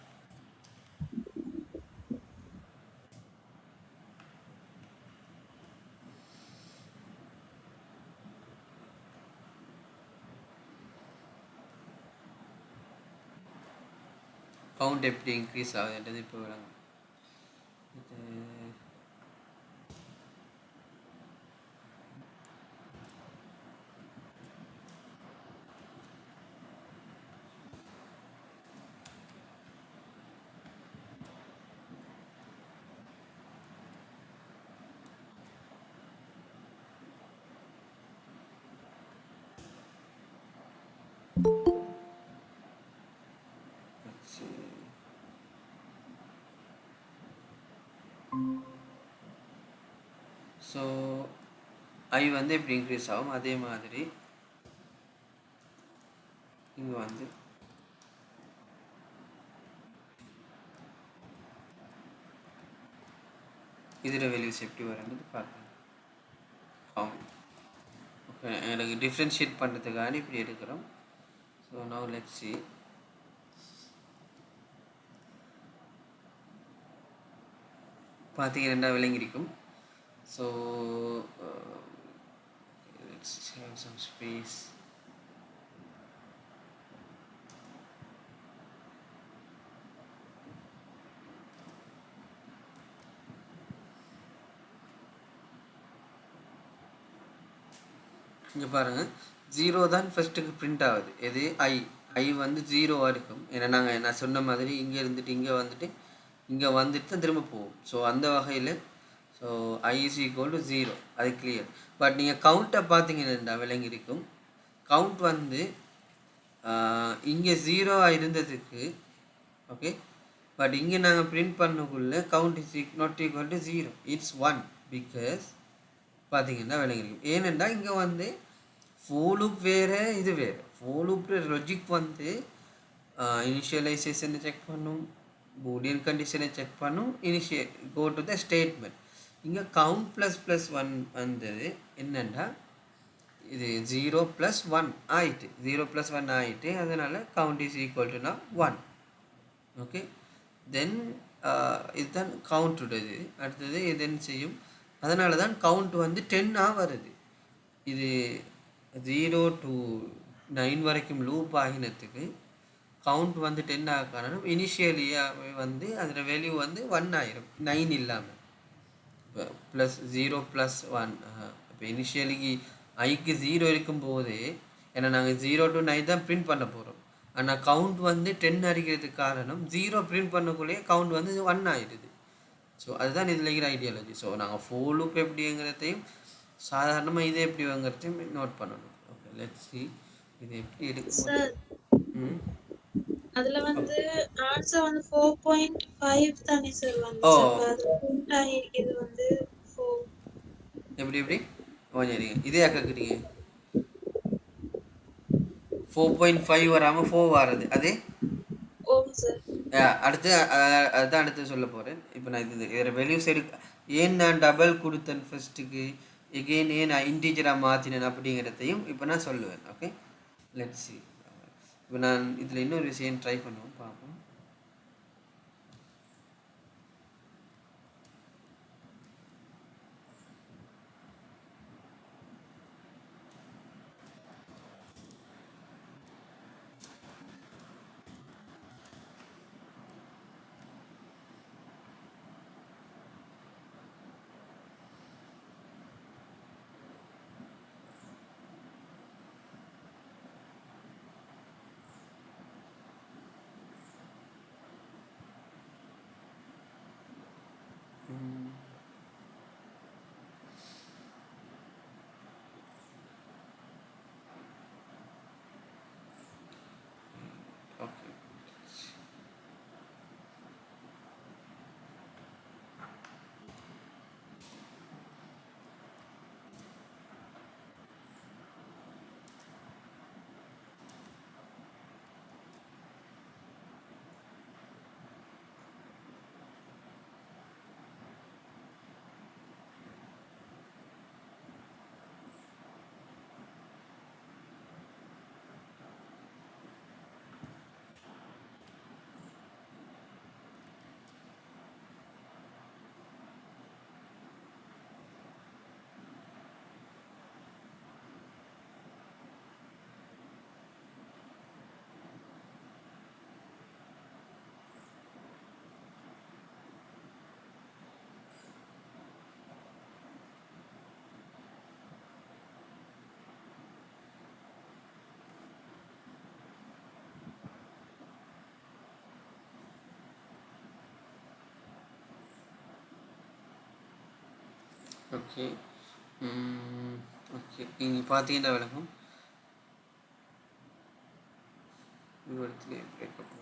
[SPEAKER 1] கவுண்ட் எப்படி இன்க்ரீஸ் ஆகுதுன்றது இப்போ விளங்கும். ஸோ ஐ வந்து எப்படி இன்க்ரீஸ் ஆகும் அதே மாதிரி இங்கே வந்து இதில் வேல்யூஸ் எப்படி வரும்னு பார்க்கலாம். ஓகே, எனக்கு டிஃப்ரென்ஷியேட் பண்ணுறதுக்காக இப்படி எடுக்கிறோம். So now let's see. பார்த்தீங்கன்னா விளங்கியிருக்கும். So let's have some space. இங்கே பாருங்கள், 0 தான் ஃபஸ்ட்டுக்கு பிரிண்ட் ஆகுது. எது ஐ வந்து 0வாக இருக்கும். ஏன்னா நான் சொன்ன மாதிரி இங்கே இருந்துட்டு இங்கே வந்துட்டு தான் திரும்ப போகும். ஸோ அந்த வகையில் so I is equal to 0, அது கிளியர். பட் நீங்கள் கவுண்ட்டை பார்த்தீங்கன்னா விளங்கியிருக்கும். கவுண்ட் வந்து இங்கே 0 இருந்ததுக்கு ஓகே, பட் இங்கே நாங்கள் பிரிண்ட் பண்ணக்குள்ள count is not equal to 0, it's 1 because பார்த்தீங்கன்னா விளங்கியிருக்கும். ஏனெண்டா இங்கே வந்து ஃபோர் லூப் வேறு இது வேறு. ஃபோர் லூப் லாஜிக் வந்து இனிஷியலைசேஷனை செக் பண்ணும், பூலியன் கண்டிஷனை செக் பண்ணும், கோ டு த ஸ்டேட்மெண்ட். இங்கே கவுண்ட் ப்ளஸ் 1 வந்தது என்னென்னா இது 0 + 1 ஆயிட்டு, 0 + 1 ஆயிட்டு. அதனால் count is equal to 1. Okay, then இதுதான் கவுண்ட்டுடையது. அடுத்தது இது என்ன செய்யும், அதனால தான் கவுண்ட் வந்து 10 வருது. இது 0 to 9 வரைக்கும் லூப் ஆகினத்துக்கு கவுண்ட் வந்து 10 ஆக காரணம் இனிஷியலியாக வந்து அதில் வேல்யூ வந்து 1 ஆயிரும், 9 இல்லாமல். இப்போ +0 + 1 இப்போ இனிஷியலிக்கு ஐக்கு 0 இருக்கும்போது, ஏன்னா நாங்கள் 0 to 9 தான் பிரிண்ட் பண்ண போகிறோம். ஆனால் கவுண்ட் வந்து 10 அடிக்கிறதுக்கு காரணம் 0 பிரிண்ட் பண்ணக்குள்ளேயே கவுண்ட் வந்து 1 ஆயிடுது. ஸோ அதுதான் இதில் இருக்கிற ஐடியாலஜி. ஸோ நாங்கள் ஃபோர் லூப் எப்படிங்கிறதையும் சாதாரணமாக இதை எப்படி வாங்கிறதையும் நோட் பண்ணணும். ஓகே, லெட்ஸ் see இது எப்படி எடுக்கும். ம்.
[SPEAKER 2] அதுல வந்து ஆன்சர் வந்து 4.5 தானே சார்
[SPEAKER 1] ஓ!
[SPEAKER 2] வந்துச்சு. அப்ப அதுல பிரிண்ட் ஆகிருக்கிறது வந்து 4.
[SPEAKER 1] எப்படி எப்படி? ஓ சரிங்க. இதே கேட்குறீங்க. 4.5 வராமல் 4 வர்றது அது.
[SPEAKER 2] ஓம் சார்.
[SPEAKER 1] அடுத்து அதுதான் அடுத்து சொல்ல போகிறேன். இப்போ நான் இதில் வேல்யூஸ் ஏன் நான் டபுள் கொடுத்தேன் ஃபர்ஸ்ட்டுக்கு, எகெயின் ஏன் நான் இன்டீஜராக மாற்றினேன் அப்படிங்கிறதையும் இப்போ நான் சொல்லுவேன். Okay, let's see. இப்போ நான் இதில் இன்னொரு விஷயம் ட்ரை பண்ணுவோம், பார்ப்போம். Okay, okay, okay. நீங்கள் பார்த்தீங்கன்னா விளக்கம் இடத்துல பிரேக்கப்.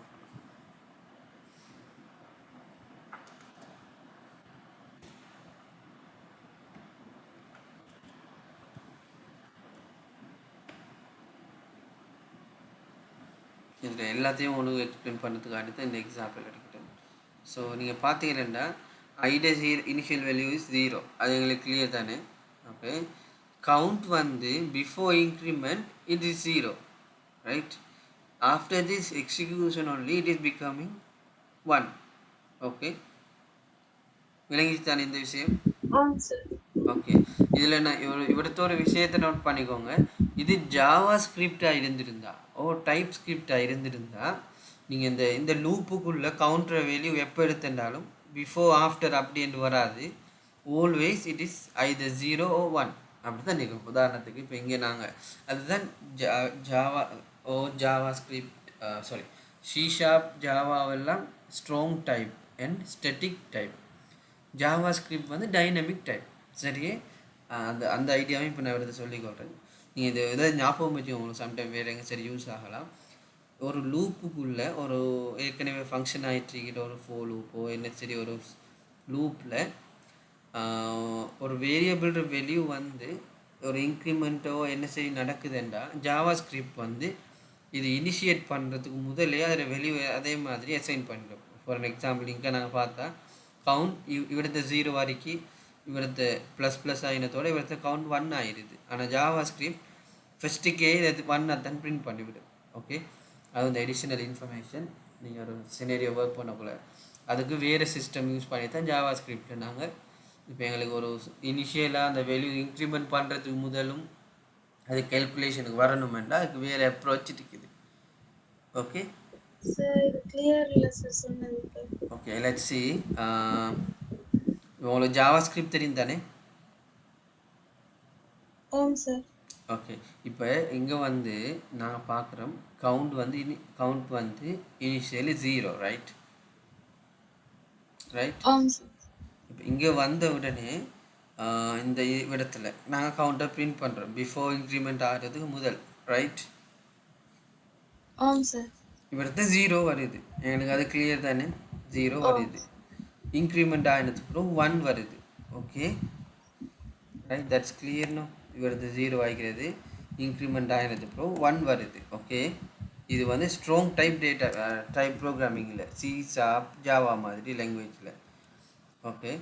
[SPEAKER 1] இதில் எல்லாத்தையும் ஒன்று எக்ஸ்பிளைன் பண்ணுறதுக்காண்டி தான் இந்த எக்ஸாம்பிள் எடுக்கிட்டேன். ஸோ நீங்கள் பார்த்தீங்கன்னா ஐடியா இனிஷியல் வேல்யூ இஸ் 0, அது எங்களுக்கு கிளியர் தானே. ஓகே, கவுண்ட் வந்து before increment it is 0, right. After this execution only it is becoming 1. Okay, விளங்கிச்சு தானே இந்த விஷயம்?
[SPEAKER 2] ஆம் சார்.
[SPEAKER 1] ஓகே, இதில் நான் இவிடத்த ஒரு விஷயத்தை நோட் பண்ணிக்கோங்க. இது ஜாவா ஸ்கிரிப்டாக இருந்திருந்தா, டைப் ஸ்கிரிப்டாக இருந்திருந்தா, நீங்கள் இந்த லூப்புக்குள்ளே கவுண்டர் வேல்யூ எப்போ எடுத்துட்டாலும் பிஃபோர் ஆஃப்டர் அப்படின்னு வராது. Always it is Hyder 0 or 1 அப்படி தான் நிற்கும். உதாரணத்துக்கு இப்போ இங்கே நாங்கள் அதுதான் ஜாவா ஸ்கிரிப்ட், சாரி, C# ஜாவாவெல்லாம் strong type and static type. JavaScript வந்து டைனமிக் டைப். சரியே, அந்த ஐடியாவும் இப்போ நான் எடுத்து சொல்லிக்கொள்கிறேன். நீங்கள் இது எதாவது ஞாபகம் வச்சு உங்களுக்கு சம்டைம் வேறு எங்கே சரி யூஸ் ஆகலாம். ஒரு லூப்புக்குள்ளே ஒரு ஏற்கனவே ஃபங்க்ஷன் ஆகிட்டுருக்கிட்ட ஒரு லூப்போ என்ன சரி ஒரு லூப்பில் ஒரு வேரியபிள் வேல்யூ வந்து ஒரு இன்க்ரிமெண்ட்டோ என்ன சரி நடக்குதுன்றா ஜாவா ஸ்கிரிப்ட் வந்து இது இனிஷியேட் பண்ணுறதுக்கு முதலே அதில் வெளியே அதே மாதிரி அசைன் பண்ணிடும். ஃபார் எக்ஸாம்பிள் இங்கே நாங்கள் பார்த்தா கவுண்ட் இவிடத்த 0 வரைக்கும் இவிடத்த ++ ஆகினத்தோட இவிடத்த கவுண்ட் 1 ஆயிடுது. ஆனால் ஜாவா ஸ்கிரிப்ட் ஃபஸ்ட்டுக்கே இது 1 தான் பிரிண்ட் பண்ணிவிடும். ஓகே, அது வந்து அடிஷ்னல் இன்ஃபர்மேஷன். நீங்கள் ஒரு சினேரியோ ஒர்க் பண்ணக்குள்ள அதுக்கு வேறு சிஸ்டம் யூஸ் பண்ணி தான் ஜாவா ஸ்கிரிப்டில் நாங்கள் இப்போ எங்களுக்கு ஒரு இனிஷியலாக அந்த வேல்யூ இன்க்ரிமெண்ட் பண்ணுறதுக்கு முதலும் அது கேல்குலேஷனுக்கு வரணுமெண்டா அதுக்கு வேறு அப்ரோச் இருக்குது. ஓகே
[SPEAKER 2] சார், இது கிளியர் இல்ல சார் சொன்னதுக்கு.
[SPEAKER 1] Okay, let's C. உங்களுக்கு ஜாவா ஸ்கிரிப்ட் தெரியும் தானே?
[SPEAKER 2] ஓம் சார்.
[SPEAKER 1] ஓகே, இப்போ இங்கே வந்து நாங்கள் பார்க்குறோம் கவுண்ட் வந்து இனிஷியலி 0, ரைட்.
[SPEAKER 2] ஆம் சார்.
[SPEAKER 1] இப்போ இங்கே வந்த உடனே இந்த இடத்துல நாங்கள் கவுண்டர் பிரிண்ட் பண்ணுறோம் பிஃபோர் இன்க்ரிமெண்ட் ஆகிறதுக்கு முதல், ரைட்.
[SPEAKER 2] ஆம் சார்.
[SPEAKER 1] இவர்கிட்ட 0 வருது, எங்களுக்கு அது கிளியர் தானே, 0
[SPEAKER 2] ஓ.
[SPEAKER 1] வருது. இன்க்ரிமெண்ட் ஆனதுக்கப்புறம் 1 வருது. Okay right, that's clear. No இவரது 0 ஆகிறது, இன்க்ரிமெண்ட் ஆனதுக்கப்புறம் 1 வருது. ஓகே, இது வந்து ஸ்ட்ராங் டைப் டேட்டா டைப் ப்ரோக்ராமிங்கில் சி ஷார்ப் ஜாவா மாதிரி லாங்குவேஜில். ஓகே,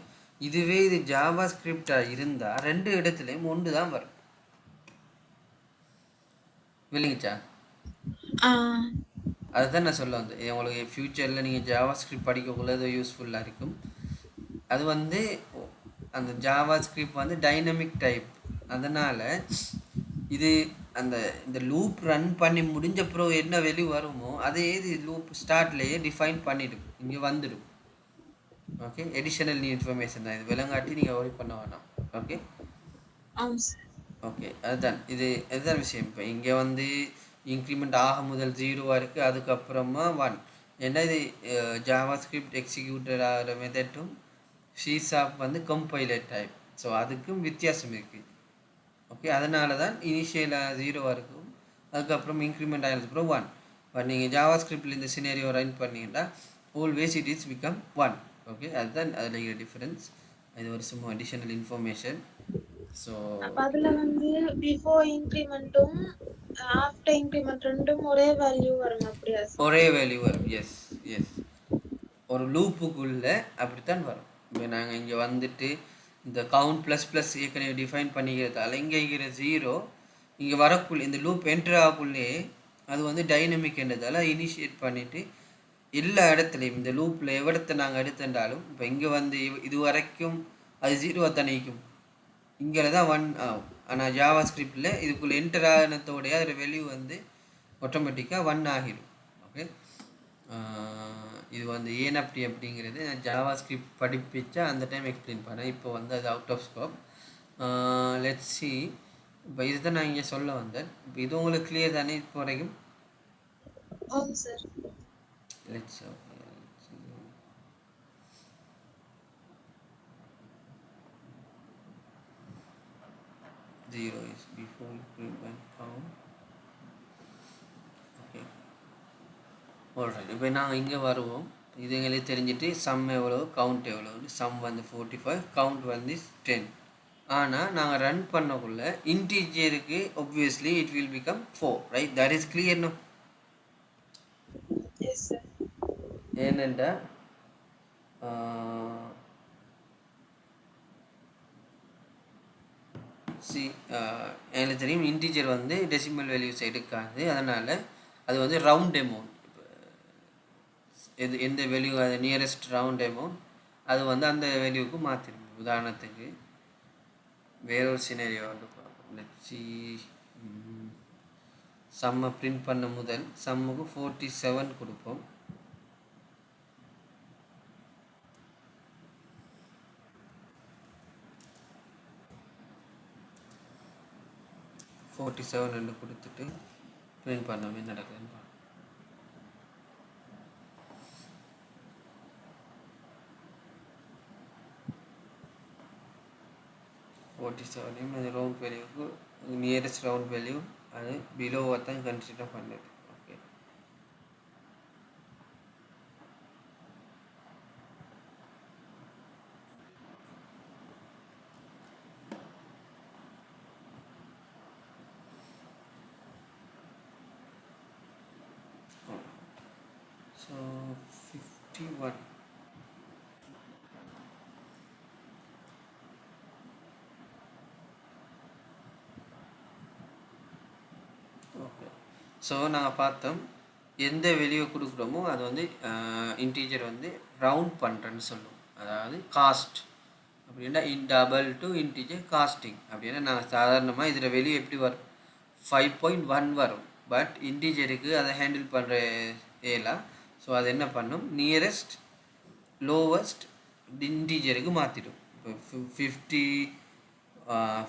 [SPEAKER 1] இதுவே இது ஜாவா ஸ்கிரிப்டாக இருந்தால் 2 இடத்துலையும் 1 தான் வரும். விளங்கிச்சா? அதுதான் நான் சொல்ல வந்தேன். உங்களுக்கு ஃப்யூச்சரில் நீங்கள் ஜாவா ஸ்கிரிப்ட் படிக்கக்குள்ள அது யூஸ்ஃபுல்லாக இருக்கும். அது வந்து அந்த ஜாவா ஸ்கிரிப்ட் வந்து டைனமிக் டைப், அதனால் இது அந்த இந்த லூப் ரன் பண்ணி முடிஞ்ச பிறகு என்ன வெளி வருமோ அதே இது லூப் ஸ்டார்ட்லேயே டிஃபைன் பண்ணிடும், இங்கே வந்துடும். ஓகே, எடிஷனல் இன்ஃபர்மேஷன் தான் இது, விளங்காட்டி நீங்கள் ஒர்க் பண்ண வேணாம். ஓகே ஓகே, அதுதான் இதுதான் விஷயம். இப்போ இங்கே வந்து இன்க்ரிமெண்ட் ஆக முதல் 0 இருக்குது, அதுக்கப்புறமா 1. ஏன்னா இது ஜாவா ஸ்கிரிப்ட் எக்ஸிக்யூட்டட் ஆகிற மெத்தட்டும் சி ஷார்ப் வந்து கம்பைலர் டைப், ஸோ அதுக்கும் வித்தியாசம் இருக்குது. ஓகே, அதனால தான் இனிஷியலாக 0 இருக்கும், அதுக்கப்புறம் இன்க்ரிமெண்ட் ஆகினதுக்கப்புறம் 1. பட் நீங்கள் ஜாவா ஸ்கிரிப்டில் இந்த சினேரியோ ரன் பண்ணிங்கன்னா always it is become 1. Okay, அதுதான் அதில் டிஃப்ரென்ஸ். இது ஒரு சும்மா அடிஷனல் இன்ஃபர்மேஷன். ஸோ
[SPEAKER 2] அதில் வந்து பிஃபோர் இன்க்ரிமெண்ட்டும் ஆஃப்டர் இன்க்ரிமெண்ட் ரெண்டும் ஒரே வேல்யூ வரும் அப்படியா?
[SPEAKER 1] ஒரே வேல்யூ வரும். எஸ் எஸ், ஒரு லூப்புக்குள்ளே அப்படித்தான் வரும். இப்போ நாங்கள் இங்கே வந்துட்டு இந்த கவுண்ட் ப்ளஸ் ப்ளஸ் ஏற்கனவே டிஃபைன் பண்ணிக்கிறதால இங்கே இருக்கிற 0 இங்கே வரக்குள்ளே இந்த லூப் என்ட்ரு ஆகக்குள்ளே அது வந்து டைனமிக் என்றதால் இனிஷியேட் பண்ணிவிட்டு எல்லா இடத்துலையும் இந்த லூப்பில் எவ்வளத்தை நாங்கள் எடுத்துட்டாலும் இப்போ இங்கே வந்து இது வரைக்கும் அது 0 தணிக்கும், இங்கே தான் 1 ஆகும். ஆனால் ஜாவா ஸ்கிரிப்டில் இதுக்குள்ளே என்டர் ஆகினத்தோடைய அதில் வேல்யூ வந்து ஆட்டோமேட்டிக்காக 1 ஆகிடும். ஓகே, இது வந்து ஏன் அப்படி அப்படிங்கிறது நான் ஜாவா ஸ்கிரிப்ட் படிப்பிச்சா அந்த டைம் எக்ஸ்பிளைன் பண்ணேன். இப்போ வந்து அது out of scope. Let's see. இப்போ இதுதான் நான் இங்கே சொல்ல வந்தேன். இப்போ இது உங்களுக்கு கிளியர் தானே இப்போ வரைக்கும்?
[SPEAKER 2] ஆமாம் sir.
[SPEAKER 1] Let's zero is before increment count. Okay alright, இப்போ நாங்கள் இங்கே வருவோம். இது எங்களுக்கு தெரிஞ்சுட்டு சம் எவ்வளோ கவுண்ட் எவ்வளோ. சம் வந்து 45, கவுண்ட் வந்து 10. ஆனால் நாங்கள் ரன் பண்ணக்குள்ள இன்டீஜருக்கு obviously it will become 4, right? That is clear. No ஏனென்றா எனக்கு தெரியும் இன்டீஜர் வந்து டெசிமல் வேல்யூஸ் எடுக்காது, அதனால் அது வந்து ரவுண்ட் அமௌண்ட், எந்த வேல்யூ அது நியரஸ்ட் ரவுண்ட் அமௌண்ட் அது வந்து அந்த வேல்யூவுக்கு மாற்றிடும். உதாரணத்துக்கு வேறொரு சினேரியோ வந்து சம்மை பிரிண்ட் பண்ண முதல் சம்முக்கு 47 கொடுப்போம். ரெண்டு கொடுத்துட்டு பிரிண்ட் பண்ணவே நடக்குதுன்னு 47 அது ரவுண்ட் வேல்யூக்கு நியரஸ்ட் ரவுண்ட் வேல்யூ அது பிலோவாக தான் கன்சிடர் பண்ணுது. Okay, so 51. ஓகே, ஸோ நாங்கள் பார்த்தோம் எந்த வெளியே கொடுக்குறோமோ அது வந்து இன்டீஜர் வந்து ரவுண்ட் பண்ணுறேன்னு சொல்லுவோம். அதாவது காஸ்ட் அப்படின்னா டபுள் டு இன்டீஜர் காஸ்டிங் அப்படின்னா நாங்கள் சாதாரணமாக இதில் வெளியே எப்படி வரும் 5.1 வரும். பட் இன்டீஜருக்கு அதை ஹேண்டில் பண்ணுற ஏலாம், ஸோ அது என்ன பண்ணும் நியரஸ்ட் லோவஸ்ட் இன்டீஜருக்கு மாற்றிடும். இப்போ 50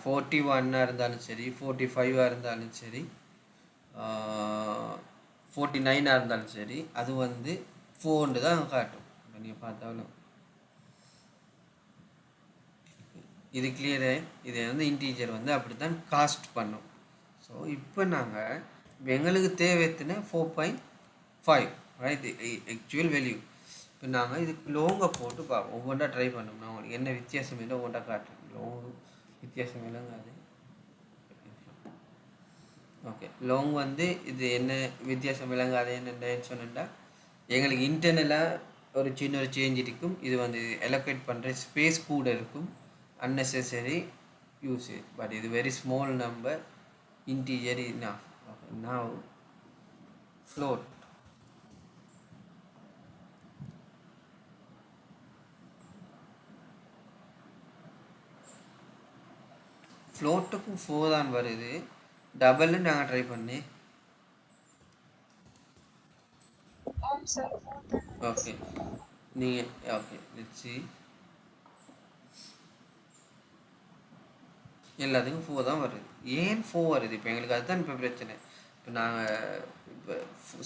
[SPEAKER 1] 41 இருந்தாலும் சரி, 45 இருந்தாலும் சரி, 49 இருந்தாலும் சரி, அது வந்து 4 தான் காட்டும். இப்போ நீங்கள் பார்த்தாலும் இது கிளியரு. இதை வந்து இன்டீஜர் வந்து அப்படி தான் காஸ்ட் பண்ணும். ஸோ இப்போ நாங்கள் எங்களுக்கு தேவை எத்தனை 4.5 ரைட் ஆக்சுவல் வேல்யூ. இப்போ நாங்கள் இதுக்கு லோங்கை போட்டு பார்ப்போம், ஒவ்வொன்றா ட்ரை பண்ணோம்னா உங்களுக்கு என்ன வித்தியாசம் இல்லை ஒவ்வொன்றா காட்டுறோம். லோங்கு வித்தியாசம் இல்லைங்க அது. ஓகே, லாங் வந்து இது என்ன வித்தியாசம் விளங்காது என்னென்னு சொன்னா எங்களுக்கு இன்டர்னலாக ஒரு சின்ன ஒரு சேஞ்ச் இருக்கும். இது வந்து எலோகேட் பண்ணுற ஸ்பேஸ் கூட இருக்கும், unnecessary usage, பட் இது very small number, integer enough. Okay, now float. ஃப்ளோட்டுக்கும் 4 தான் வருது. டபுள்னு நாங்கள் ட்ரை பண்ணி
[SPEAKER 2] ஆம் சார்.
[SPEAKER 1] ஓகே நீங்கள் ஓகே வச்சு எல்லாத்துக்கும் 4 தான் வருது. ஏன் 4 வருது இப்போ எங்களுக்கு அதுதான் இப்போ பிரச்சனை. இப்போ நாங்கள் இப்போ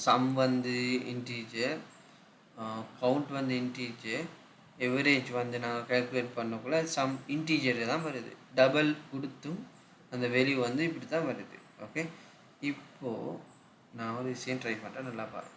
[SPEAKER 1] சம் வந்து இன்டீஜர், கவுண்ட் வந்து இன்டீஜர், எவரேஜ் வந்து நாங்கள் கால்குலேட் பண்ணக்குள்ள சம் இன்டீஜர் தான் வருது. டபுள் கொடுத்தும் அந்த வேல்யூ வந்து இப்படி தான் வருது. ஓகே, இப்போது நான் ஒரு விஷயம் ட்ரை பண்ணுறேன், நல்லா பாருங்கள்.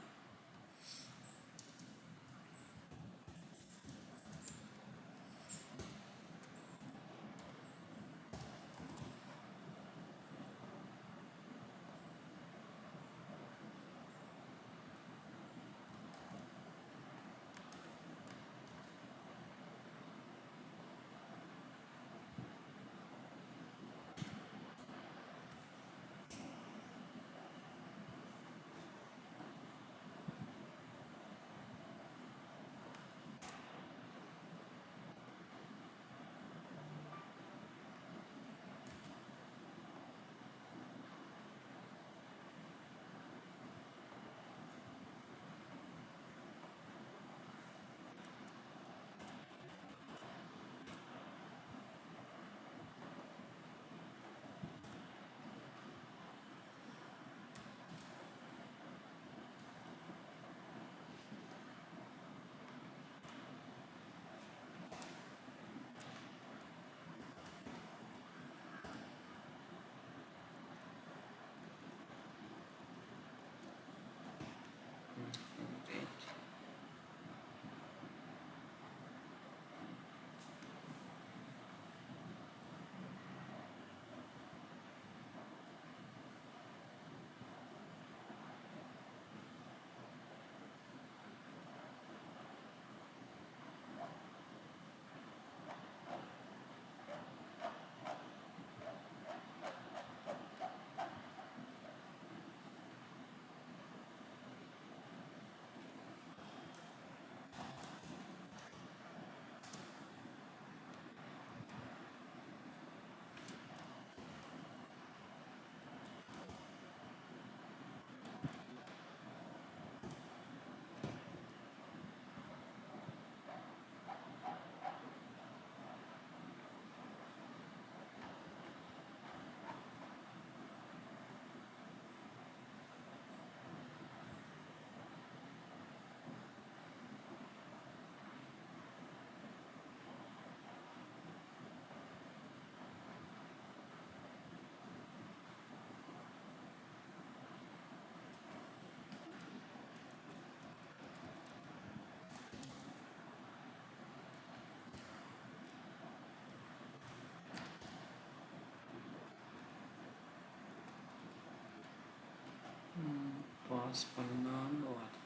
[SPEAKER 1] பாஸ் பண்ணான்னு வார்த்தை.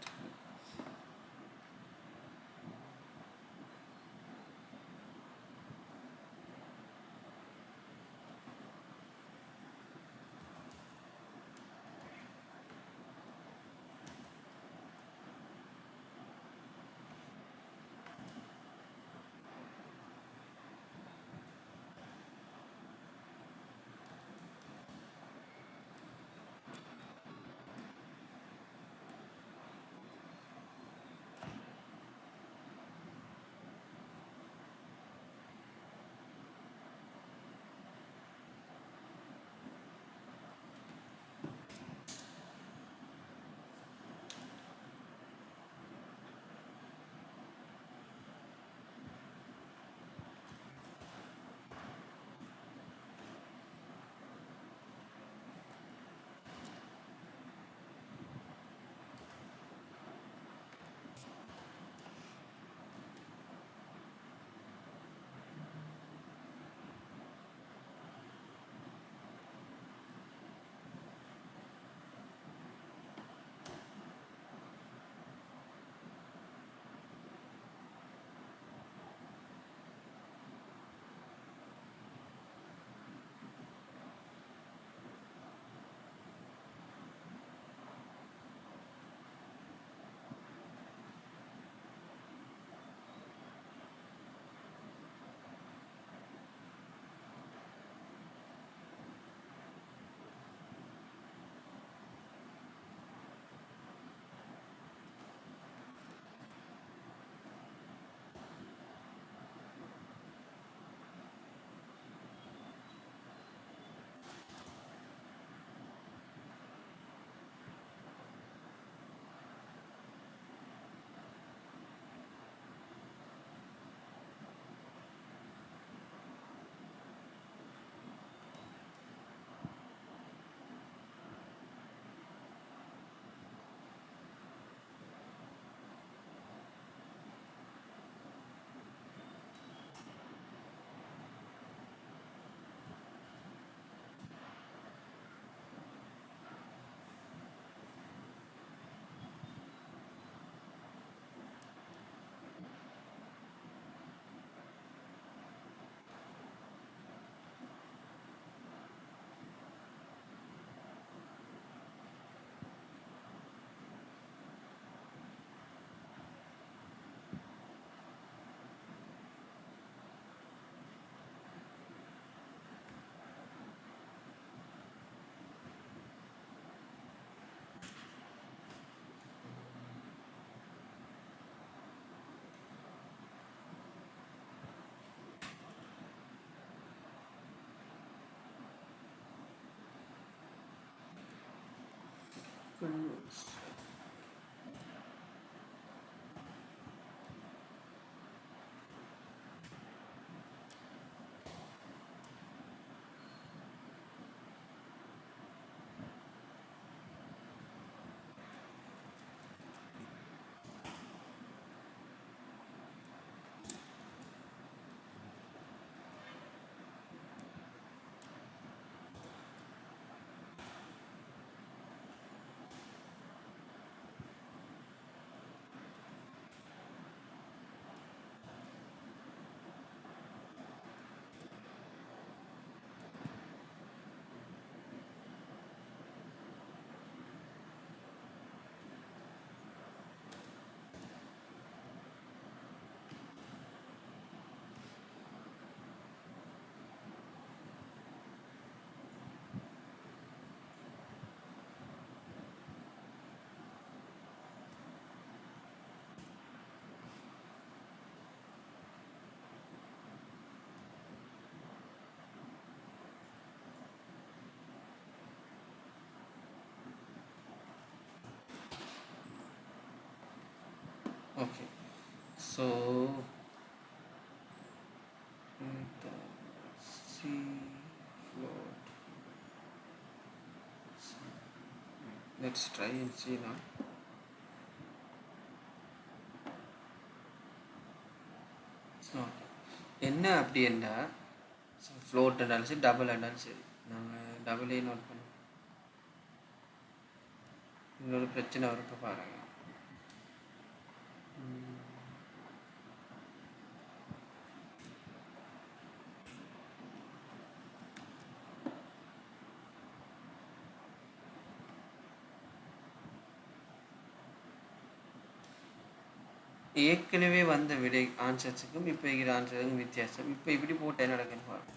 [SPEAKER 1] Okay, so see float. Let's try and see now. Okay, என்ன அப்படி என்ன ஃப்ளோட் இருந்தாலும் சரி டபுள் இருந்தாலும் சரி நாங்கள் டபுளே நோட் பண்ணுவோம். இன்னொரு பிரச்சனை வரப்போ பாருங்க. ஏற்கனவே வந்த விடை ஆன்சர்ஸுக்கும் இப்போ இருக்கிற ஆன்சருக்கும் வித்தியாசம். இப்போ இப்படி போட்டு என்ன நடக்குன்னு பாருங்க.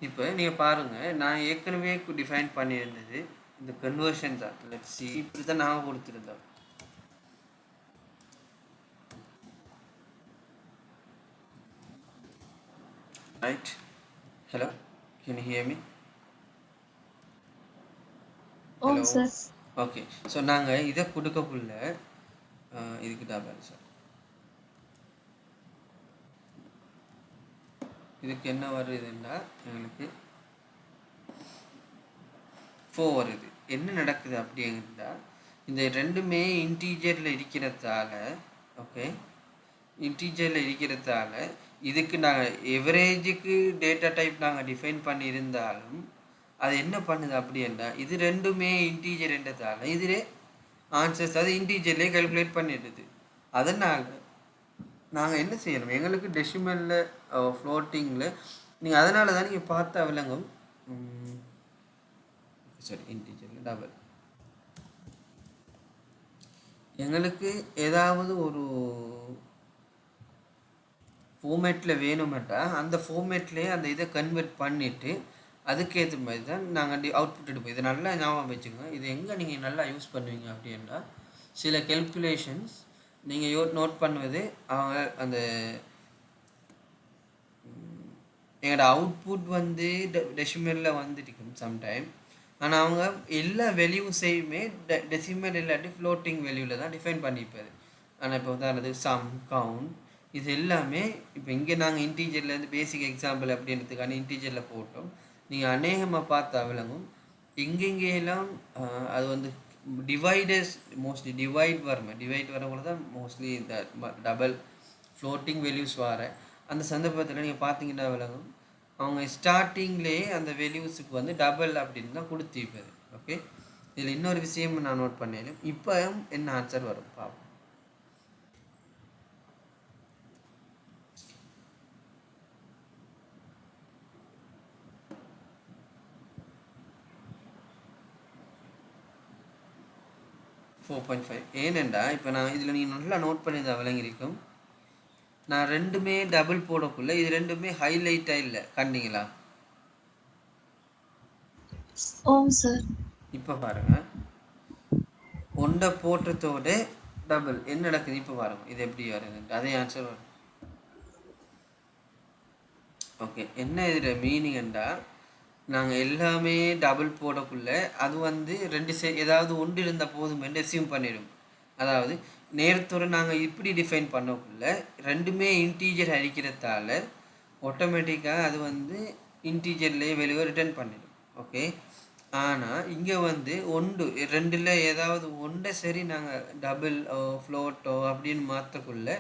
[SPEAKER 1] இப்போ நீங்கள் பாருங்கள், நான் ஏற்கனவே டிஃபைன் பண்ணியிருந்தது இந்த கன்வர்ஷன் தான். லெட்ஸ் சி, இப்படி தான் நான் கொடுத்துருந்தோம். Right, hello, can you hear me? Hello, okay. So நாங்கள் இதை கொடுக்கக்குள்ள இதுக்கு டபுள் சார், இதுக்கு என்ன வருதுன்னா எங்களுக்கு 4 வருது. என்ன நடக்குது அப்படின்னா, இந்த ரெண்டுமே இன்டீஜரில் இருக்கிறதால, ஓகே, இன்டீஜரில் இருக்கிறதால இதுக்கு நாங்கள் எவரேஜுக்கு டேட்டா டைப் நாங்கள் டிஃபைன் பண்ணியிருந்தாலும் அது என்ன பண்ணுது அப்படின்னா, இது ரெண்டுமே இன்டீஜர்ன்றதால இதிலே ஆன்சர்ஸ் அது இன்டீஜர்லேயே கால்குலேட் பண்ணிடுது. அதனால் நாங்கள் என்ன செய்யணும், எங்களுக்கு டெசிமலில் ஃப்ளோட்டிங்கில் நீங்கள் அதனால தான் நீங்கள் பார்த்தா விளங்கும். சரி, இன்டீஜரில் டபுள் எங்களுக்கு ஏதாவது ஒரு ஃபார்மேட்டில் வேணுமெட்டா அந்த ஃபார்மேட்லேயே அந்த இதை கன்வெர்ட் பண்ணிவிட்டு அதுக்கேற்ற மாதிரி தான் நாங்கள் அவுட்புட் எடுப்போம். இதை நல்லா ஞாபகம் வச்சுக்கோங்க. இது எங்கே நீங்கள் நல்லா யூஸ் பண்ணுவீங்க அப்படின்னா, சில கெல்குலேஷன்ஸ் நீங்கள் நோட் பண்ணுவது அவங்க அந்த எங்களோட அவுட்புட் வந்து டெசிமலில் வந்துருக்கும் சம்டைம். ஆனால் அவங்க எல்லா வேல்யூஸையுமே டெசிமல் இல்லாட்டி ஃப்ளோட்டிங் வேல்யூவில் தான் டிஃபைன் பண்ணியிருப்பாரு. ஆனால் இப்போ உதாரணத்துக்கு சம், கவுண்ட், இது எல்லாமே இப்போ இங்கே நாங்கள் இன்டீஜர்லேருந்து பேசிக் எக்ஸாம்பிள் அப்படின்றதுக்கான இன்டீஜரில் போட்டோம். நீங்கள் அநேகமாக பார்த்தா விளங்கும், எங்கெங்கெல்லாம் அது வந்து டிவைடர்ஸ் மோஸ்ட்லி டிவைட் வரக்கூட தான் மோஸ்ட்லி இந்த டபுள் ஃப்ளோட்டிங் வேல்யூஸ் வர அந்த சந்தர்ப்பத்தில் நீங்கள் பார்த்தீங்கன்னா விளங்கும், அவங்க ஸ்டார்டிங்லேயே அந்த வேல்யூஸுக்கு வந்து டபுள் அப்படின்னு தான் கொடுத்திருப்பாரு. ஓகே, இதில் இன்னொரு விஷயம் நான் நோட் பண்ணேன். இப்போ என்ன ஆன்சர் வரும் பார்ப்போம். ஏனெண்டா இப்போ நான் இதில் நீங்கள் நல்லா நோட் பண்ணியிருந்தா விளங்கியிருக்கும், நான் ரெண்டுமே டபுள் போடக்குள்ள இது ரெண்டுமே ஹைலைட்டாக இல்லை, கண்டிங்களா? இப்போ பாருங்க, ஒன்றை போட்டதோட டபுள் என்ன நடக்குது இப்போ பாருங்க, இது எப்படி வருது அதே ஆன்சர் வரும். ஓகே, என்ன இதில் மீனிங்ண்டா நாங்கள் எல்லாமே டபுள் போடக்குள்ள அது வந்து ஏதாவது ஒன்று இருந்தால் போதும் என்று அசியூம் பண்ணிடும். அதாவது நேரத்தோடு நாங்கள் இப்படி டிஃபைன் பண்ணக்குள்ள ரெண்டுமே இன்டீஜர் அடிக்கிறதால ஆட்டோமேட்டிக்காக அது வந்து இன்டீஜர்லேயே வெளியே ரிட்டர்ன் பண்ணிடும். ஓகே, ஆனால் இங்கே வந்து ரெண்டில் ஏதாவது ஒன்றை சரி நாங்கள் டபுள் ஃப்ளோட்டோ அப்படின்னு மாற்றக்குள்ள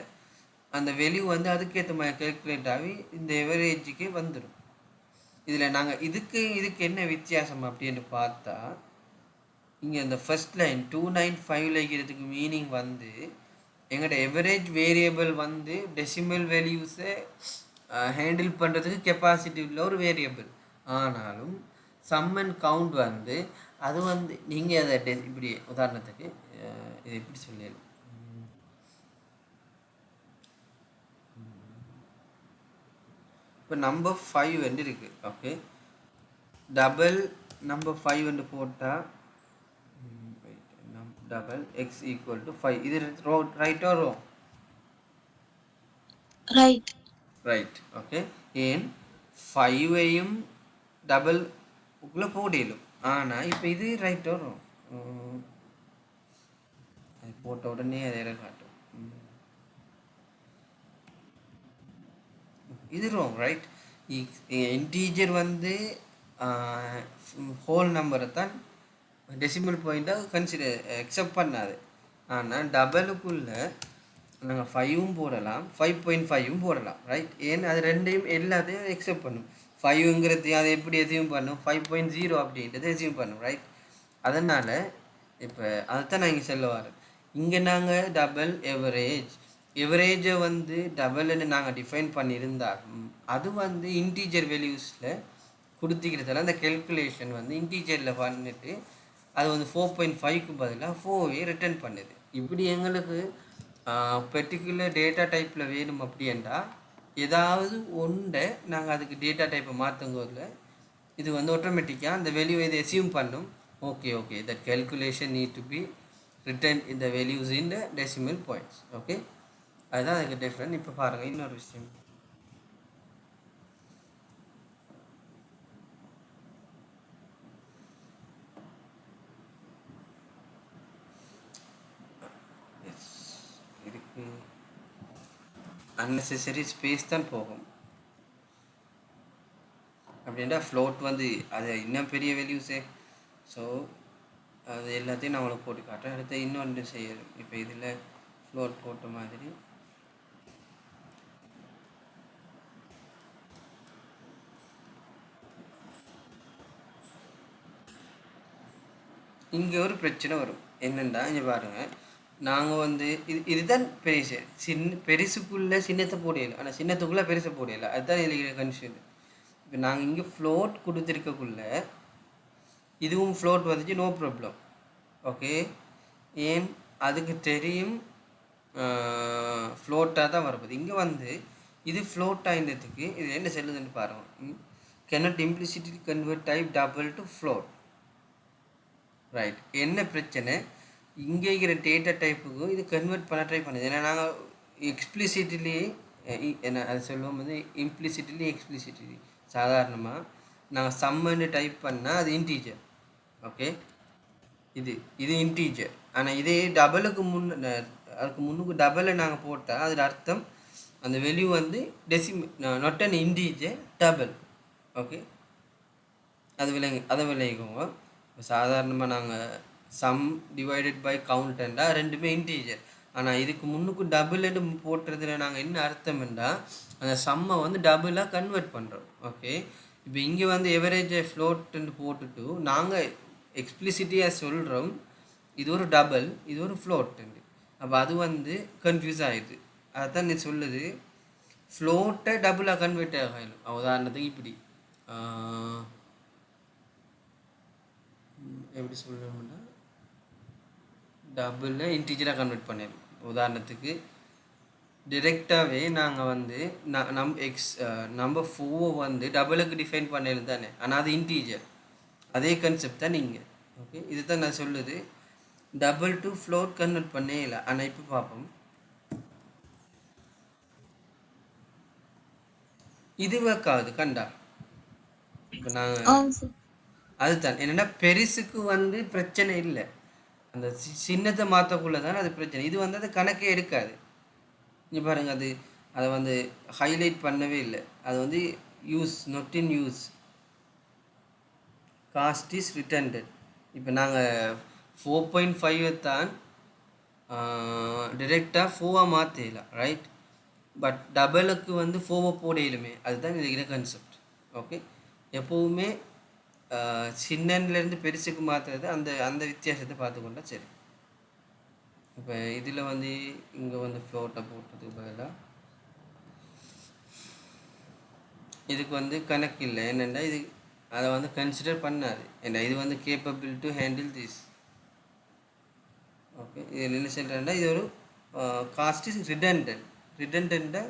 [SPEAKER 1] அந்த வெளியூ வந்து அதுக்கேற்ற மாதிரி கேல்குலேட் ஆகி இந்த எவரேஜுக்கு வந்துடும். இதில் நாங்கள் இதுக்கு என்ன வித்தியாசம் அப்படின்னு பார்த்தா, இங்கே இந்த ஃபர்ஸ்ட் லைன் 295 இருக்கிறதுக்கு மீனிங் வந்து எங்களோட எவரேஜ் வேரியபிள் வந்து டெசிமல் வேல்யூஸை ஹேண்டில் பண்ணுறதுக்கு கெப்பாசிட்டி உள்ள ஒரு வேரியபிள். ஆனாலும் சம் அண்ட் கவுண்ட் வந்து அது வந்து நீங்கள் அதை இப்படி உதாரணத்துக்கு இதை எப்படி சொல்லலாம், இப்போ நம்பர் 5 வந்து இருக்குது. ஓகே, டபுள் நம்பர் 5 வந்து போட்டால் டபுள் எக்ஸ் ஈக்குவல் டு 5. இது ரைட்டோ ராங்?
[SPEAKER 2] ரைட்.
[SPEAKER 1] ரைட். ஓகே, ஏன் 5ஐயும் டபுள் உள்ள போடலும். ஆனால் இப்போ இது ரைட்டோ ராங்? அது போட்ட உடனே அதை காட்டும். இது ராங், ரைட்? இன்டீஜர் வந்து ஹோல் நம்பரை தான் டெசிமல் பாயிண்ட்டாக அக்செப்ட் பண்ணாது. ஆனால் டபுளுக்குள்ளே நாங்கள் 5ம் போடலாம், 5.5ம் போடலாம், ரைட்? ஏன் அது ரெண்டையும் எல்லாத்தையும் அக்செப்ட் பண்ணும். 5ங்கிறது அதை எப்படி எதையும் பண்ணும், 5.0 அப்படின்றது எதையும் பண்ணும், ரைட்? அதனால் இப்போ அதைத்தான் நான் இங்கே சொல்ல வரேன். இங்கே நாங்கள் டபுள் எவரேஜை வந்து டபுள்னு நாங்கள் டிஃபைன் பண்ணியிருந்தாலும் அது வந்து இன்டீஜர் வேல்யூஸில் கொடுத்துக்கிறதால அந்த கெல்குலேஷன் வந்து இன்டீஜரில் பண்ணிட்டு அது வந்து 4.5க்கு பதிலாக 4 ரிட்டர்ன் பண்ணுது. இப்படி எங்களுக்கு பர்டிகுலர் டேட்டா டைப்பில் வேணும் அப்படின்னா ஏதாவது ஒன்றை நாங்கள் அதுக்கு டேட்டா டைப்பை மாற்றும்போதில் இது வந்து ஆட்டோமேட்டிக்காக அந்த வேல்யூ இதை அசியூம் பண்ணும். Okay that calculation need to be return இந்த values in the decimal points. Okay, அதுதான் அதுக்கு டிஃப்ரெண்ட். இப்போ பாருங்கள் இன்னொரு விஷயம். இதுக்கு அன்னெசரி ஸ்பேஸ் தான் போகும். அப்படின்னா ஃப்ளோட் வந்து அது இன்னும் பெரிய வேல்யூஸே. ஸோ அது எல்லாத்தையும் நான் உங்களுக்கு போட்டு காட்டுறேன். அடுத்து இன்னொன்று செய்யணும். இப்போ இதில் ஃப்ளோட் போட்ட மாதிரி இங்கே ஒரு பிரச்சனை வரும். என்னென்னா இங்கே பாருங்கள், நாங்கள் வந்து இதுதான் பெருசு பெருசுக்குள்ளே சின்னத்தை போடையில, ஆனால் சின்னத்துக்குள்ளே பெருசை போடையில, அதுதான் எனக்கு கன்ஃபியூஷன். இப்போ நாங்கள் இங்கே ஃப்ளோட் கொடுத்துருக்கக்குள்ள இதுவும் ஃப்ளோட் வந்துச்சு, நோ ப்ராப்ளம். ஓகே, ஏன் அதுக்கு தெரியும் ஃப்ளோட்டாக தான் வரப்போகுது. இங்கே வந்து இது ஃப்ளோட்டாக இருந்ததுக்கு இது என்ன செல்லுதுன்னு பாருங்கள். cannot implicitly convert type double to float, right? என்ன பிரச்சனை, இங்கே இருக்கிற டேட்டா டைப்புக்கும் இது கன்வெர்ட் பண்ண ட்ரை பண்ணுது. ஏன்னா நாங்கள் எக்ஸ்பிளிசிட்லி என்ன அது சொல்லுவோம் வந்து எக்ஸ்பிளிசிட்லி சாதாரணமாக நாங்கள் சம்மன்னு டைப் பண்ணால் அது இன்டீஜர். ஓகே, இது இன்டீஜர். ஆனால் இதே டபுளுக்கு அதுக்கு முன்னுக்கு டபுளை நாங்கள் போட்டால் அதில் அர்த்தம் அந்த வேல்யூ வந்து not an integer double. Okay, அதை விளங்கிக்கோங்க. இப்போ சாதாரணமாக நாங்கள் சம் டிவைடட் பை கவுண்ட்ண்டா ரெண்டுமே இன்டீஜர். ஆனால் இதுக்கு முன்னுக்கு டபுள்னு போட்டுறதுல நாங்கள் என்ன அர்த்தம்னா அந்த சம்மை வந்து டபுளாக கன்வெர்ட் பண்ணுறோம். ஓகே, இப்போ இங்கே வந்து எவரேஜை ஃப்ளோட்டுன்னு போட்டுட்டு நாங்கள் எக்ஸ்பிளிசிட்டியாக சொல்கிறோம் இது ஒரு டபுள் இது ஒரு ஃப்ளோட்டுன்னு. அப்போ அது வந்து கன்ஃபியூஸ் ஆகிடுது. அதுதான் நீ சொல்லுது ஃப்ளோட்டை டபுளாக கன்வெர்ட் ஆகணும். உதாரணத்துக்கு இப்படி எப்படி சொல்லணும்னா டபுளை இன்டீஜராக கன்வெர்ட் பண்ணிடணும். உதாரணத்துக்கு டிரெக்டாகவே நாங்கள் வந்து நம்பர் 4 வந்து டபுளுக்கு டிஃபைன் பண்ணிடும் தானே, ஆனால் அது இன்டீஜர். அதே கன்செப்ட் தான் நீங்கள். ஓகே, இது தான் நான் சொல்லுது டபுள் டு ஃப்ளோட் கன்வெர்ட் பண்ணே இல்லை. ஆனால் இப்போ பார்ப்போம், இது ஒர்க் ஆகுது கண்டா. இப்போ நாங்கள்
[SPEAKER 2] ஆம் சார்.
[SPEAKER 1] அதுதான் என்னென்னா பெருசுக்கு வந்து பிரச்சனை இல்லை, அந்த சின்னத்தை மாற்றக்குள்ள தான் அது பிரச்சனை. இது வந்து அது கணக்கே எடுக்காது. இங்கே பாருங்க, அது அதை வந்து ஹைலைட் பண்ணவே இல்லை. அது வந்து use not in use, cost is returned. இப்போ நாங்கள் 4.5 தான் டிரெக்டாக 4 மாற்றலாம், ரைட்? பட் டபுளுக்கு வந்து 4 போடையிலுமே, அதுதான் இருக்கிற கன்செப்ட். ஓகே, எப்போவுமே சின்னன்லேருந்து பெருசுக்கு மாற்றுறது அந்த அந்த வித்தியாசத்தை பார்த்துக்கொண்டா சரி. இப்போ இதில் வந்து இங்கே வந்து ஃப்ளோட்டை போட்டதுக்கு பதிலாக இதுக்கு வந்து கணக்கு இல்லை. என்னென்னா இது அதை வந்து கன்சிடர் பண்ணாது. ஏன்னா இது வந்து capable to handle this. Okay, இதில் என்ன சொல்கிறேன்னா இது ஒரு காஸ்ட் இஸ் ரிடண்டண்ட்டாக.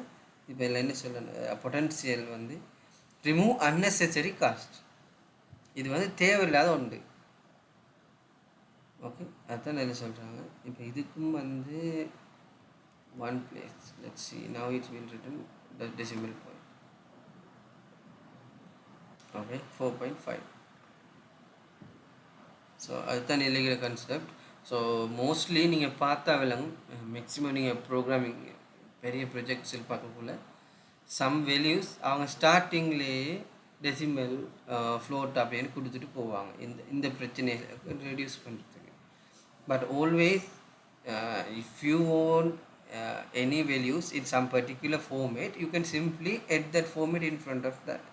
[SPEAKER 1] இப்போ இதில் என்ன சொல்கிறேன், பொட்டன்சியல் வந்து ரிமூவ் அன்னெசரி காஸ்ட். இது வந்து தேவையில்லாத ஒன்று. ஓகே, அதுதான் என்ன சொல்கிறாங்க. இப்போ இதுக்கும் வந்து one place, let's see now it will return the decimal point. Okay, 4.5. So அதுதான் எழுதுகிற கான்செப்ட். ஸோ மோஸ்ட்லி நீங்கள் பார்த்தா விளங்கும், மேக்ஸிமம் நீங்கள் ப்ரோக்ராமிங் பெரிய ப்ரொஜெக்ட்ஸில் பார்க்கக்குள்ள சம் வேல்யூஸ் அவங்க ஸ்டார்டிங்லேயே டெசிமல் ஃப்ளோட் அப்படின்னு கொடுத்துட்டு போவாங்க, இந்த இந்த பிரச்சனையை ரெடியூஸ் பண்ணுறதுக்கு. But always if you want any values in some particular format, you can simply add that format in front of that.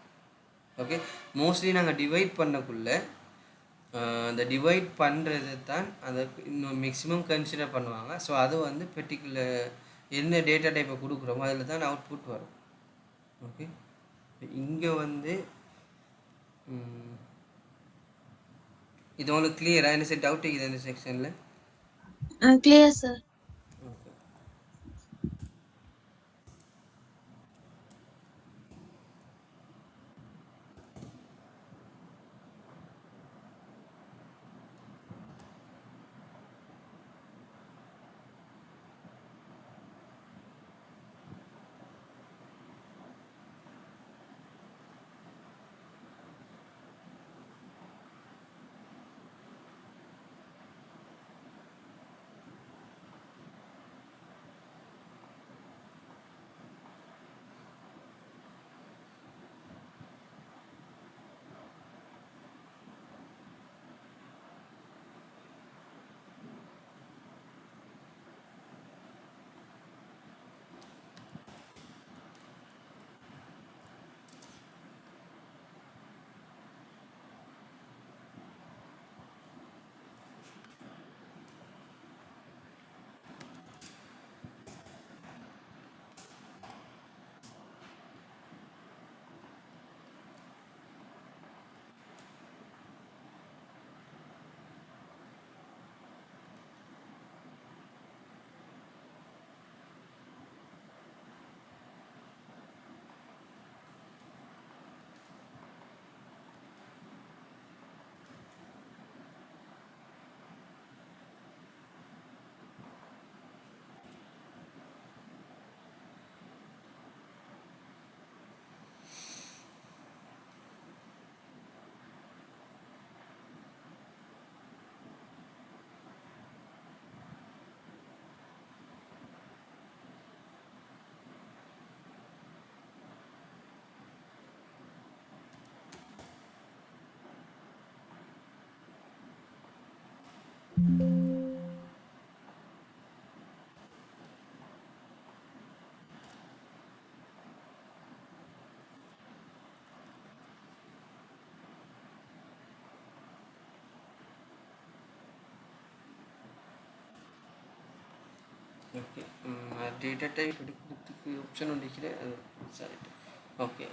[SPEAKER 1] Okay, mostly நாங்கள் டிவைட் பண்ணக்குள்ள அந்த டிவைட் பண்ணுறது தான் அதை இன்னும் மேக்ஸிமம் கன்சிடர் பண்ணுவாங்க. ஸோ அது வந்து பர்டிகுலர் என்ன டேட்டா டைப்பை கொடுக்குறோமோ அதில் தான் அவுட்புட் வரும். ஓகே, இங்கே வந்து இது உங்களுக்கு கிளியராக என்ன சார் டவுட் இருக்குது இந்த செக்ஷனில்?
[SPEAKER 2] Clear sir.
[SPEAKER 1] Okay, okay, data type எடுக்கிறதுக்கு ஆப்ஷன் ஒன்றிக்கிற அது சாரிட்டு. Okay,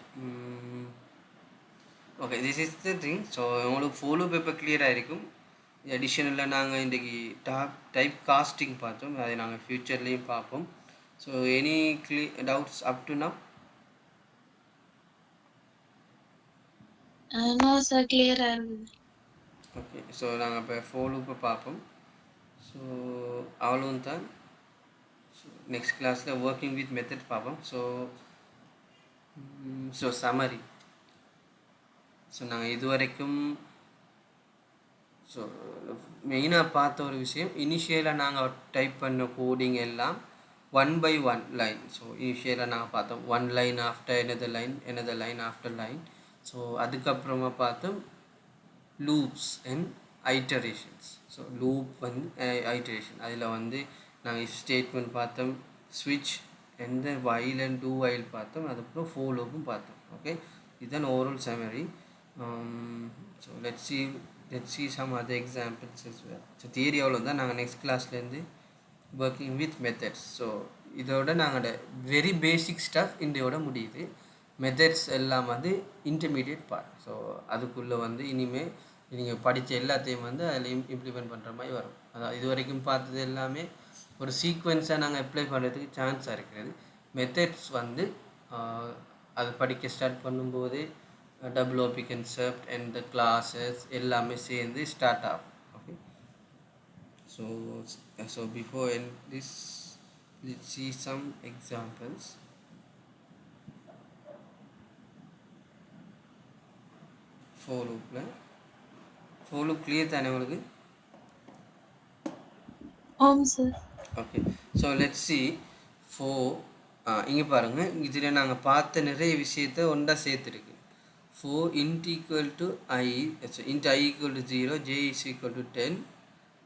[SPEAKER 1] okay, this is the thing. So உங்களுக்கு ஃபாலோ பேப்பர் கிளியராக இருக்கும். அடிஷனலாக நாங்கள் இன்றைக்கி டைப் காஸ்டிங் பார்த்தோம், அதை நாங்கள் ஃப்யூச்சர்லேயும் பார்ப்போம். So any doubts up to now?
[SPEAKER 2] No sir, கிளியரா இருக்குது.
[SPEAKER 1] ஓகே, ஸோ நாங்கள் இப்போ ஃபாலோ பார்ப்போம். ஸோ அவ்வளோ தான். நெக்ஸ்ட் கிளாஸில் ஒர்க்கிங் வித் மெத்தட் பார்ப்போம். So summary. ஸோ நாங்கள் இது வரைக்கும் ஸோ மெயினாக பார்த்த ஒரு விஷயம், இனிஷியலாக நாங்கள் டைப் பண்ண கோடிங் எல்லாம் 1 by 1 லைன். ஸோ இனிஷியலாக நாங்கள் பார்த்தோம் 1 line after another line after line. So அதுக்கப்புறமா பார்த்தோம் loops and iterations. So loop வந்து ஐட்டரேஷன், அதில் வந்து நாங்கள் இஃப் ஸ்டேட்மெண்ட் பார்த்தோம், ஸ்விட்ச் and while and do while பார்த்தோம், அதுக்கப்புறம் ஃபோர் லூப்பும் பார்த்தோம். ஓகே, இதுதான் overall summary. So let's see some other examples as well. So theory அவ்வளோதான். நாங்கள் நெக்ஸ்ட் கிளாஸ்லேருந்து ஒர்க்கிங் வித் மெத்தட்ஸ். ஸோ இதோட நாங்கள் வெரி பேசிக் ஸ்டஃப் இந்தியோட முடியுது. மெத்தட்ஸ் எல்லாம் வந்து இன்டர்மீடியட் பார்ட். ஸோ அதுக்குள்ளே வந்து இனிமேல் நீங்கள் படித்த எல்லாத்தையும் வந்து அதில் இம்ப்ளிமெண்ட் பண்ணுற மாதிரி வரும். அதாவது இது வரைக்கும் பார்த்தது எல்லாமே ஒரு சீக்வென்ஸாக நாங்கள் அப்ளை பண்ணுறதுக்கு சான்ஸாக இருக்கிறது. மெத்தட்ஸ் வந்து அது படிக்க ஸ்டார்ட் பண்ணும்போது double O P concept and the classes எல்லாமே சேர்ந்து ஸ்டார்ட் ஆகும். Okay, so before end this, let's see some examples. for loop clear தானே உங்களுக்கு?
[SPEAKER 2] ஆம் sir.
[SPEAKER 1] Okay, so let's see இங்கே பாருங்கள், இதில் நாங்கள் பார்த்த நிறைய விஷயத்தை ஒன்றா சேர்த்துருக்கு. int equal to I, int I equal to 0, j is equal to 10,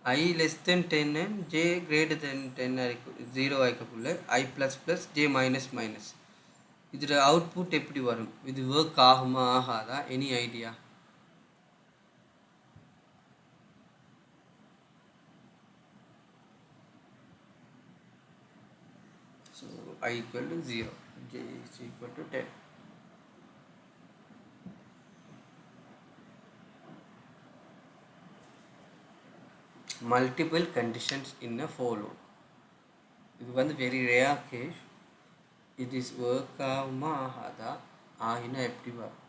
[SPEAKER 1] I less than 10 and j greater than 10 0 ஆகிக்கக்குள்ள I plus plus j minus minus. இதில் அவுட்புட் எப்படி வரும்? இது ஒர்க் ஆகுமா ஆகாதா? Any idea? So I equal to 0, j is equal to 10. Multiple conditions in a for loop. இது வந்து very rare case. இது is work ஆகுமா ஆகாதா? ஆகினா எப்படி வரும்?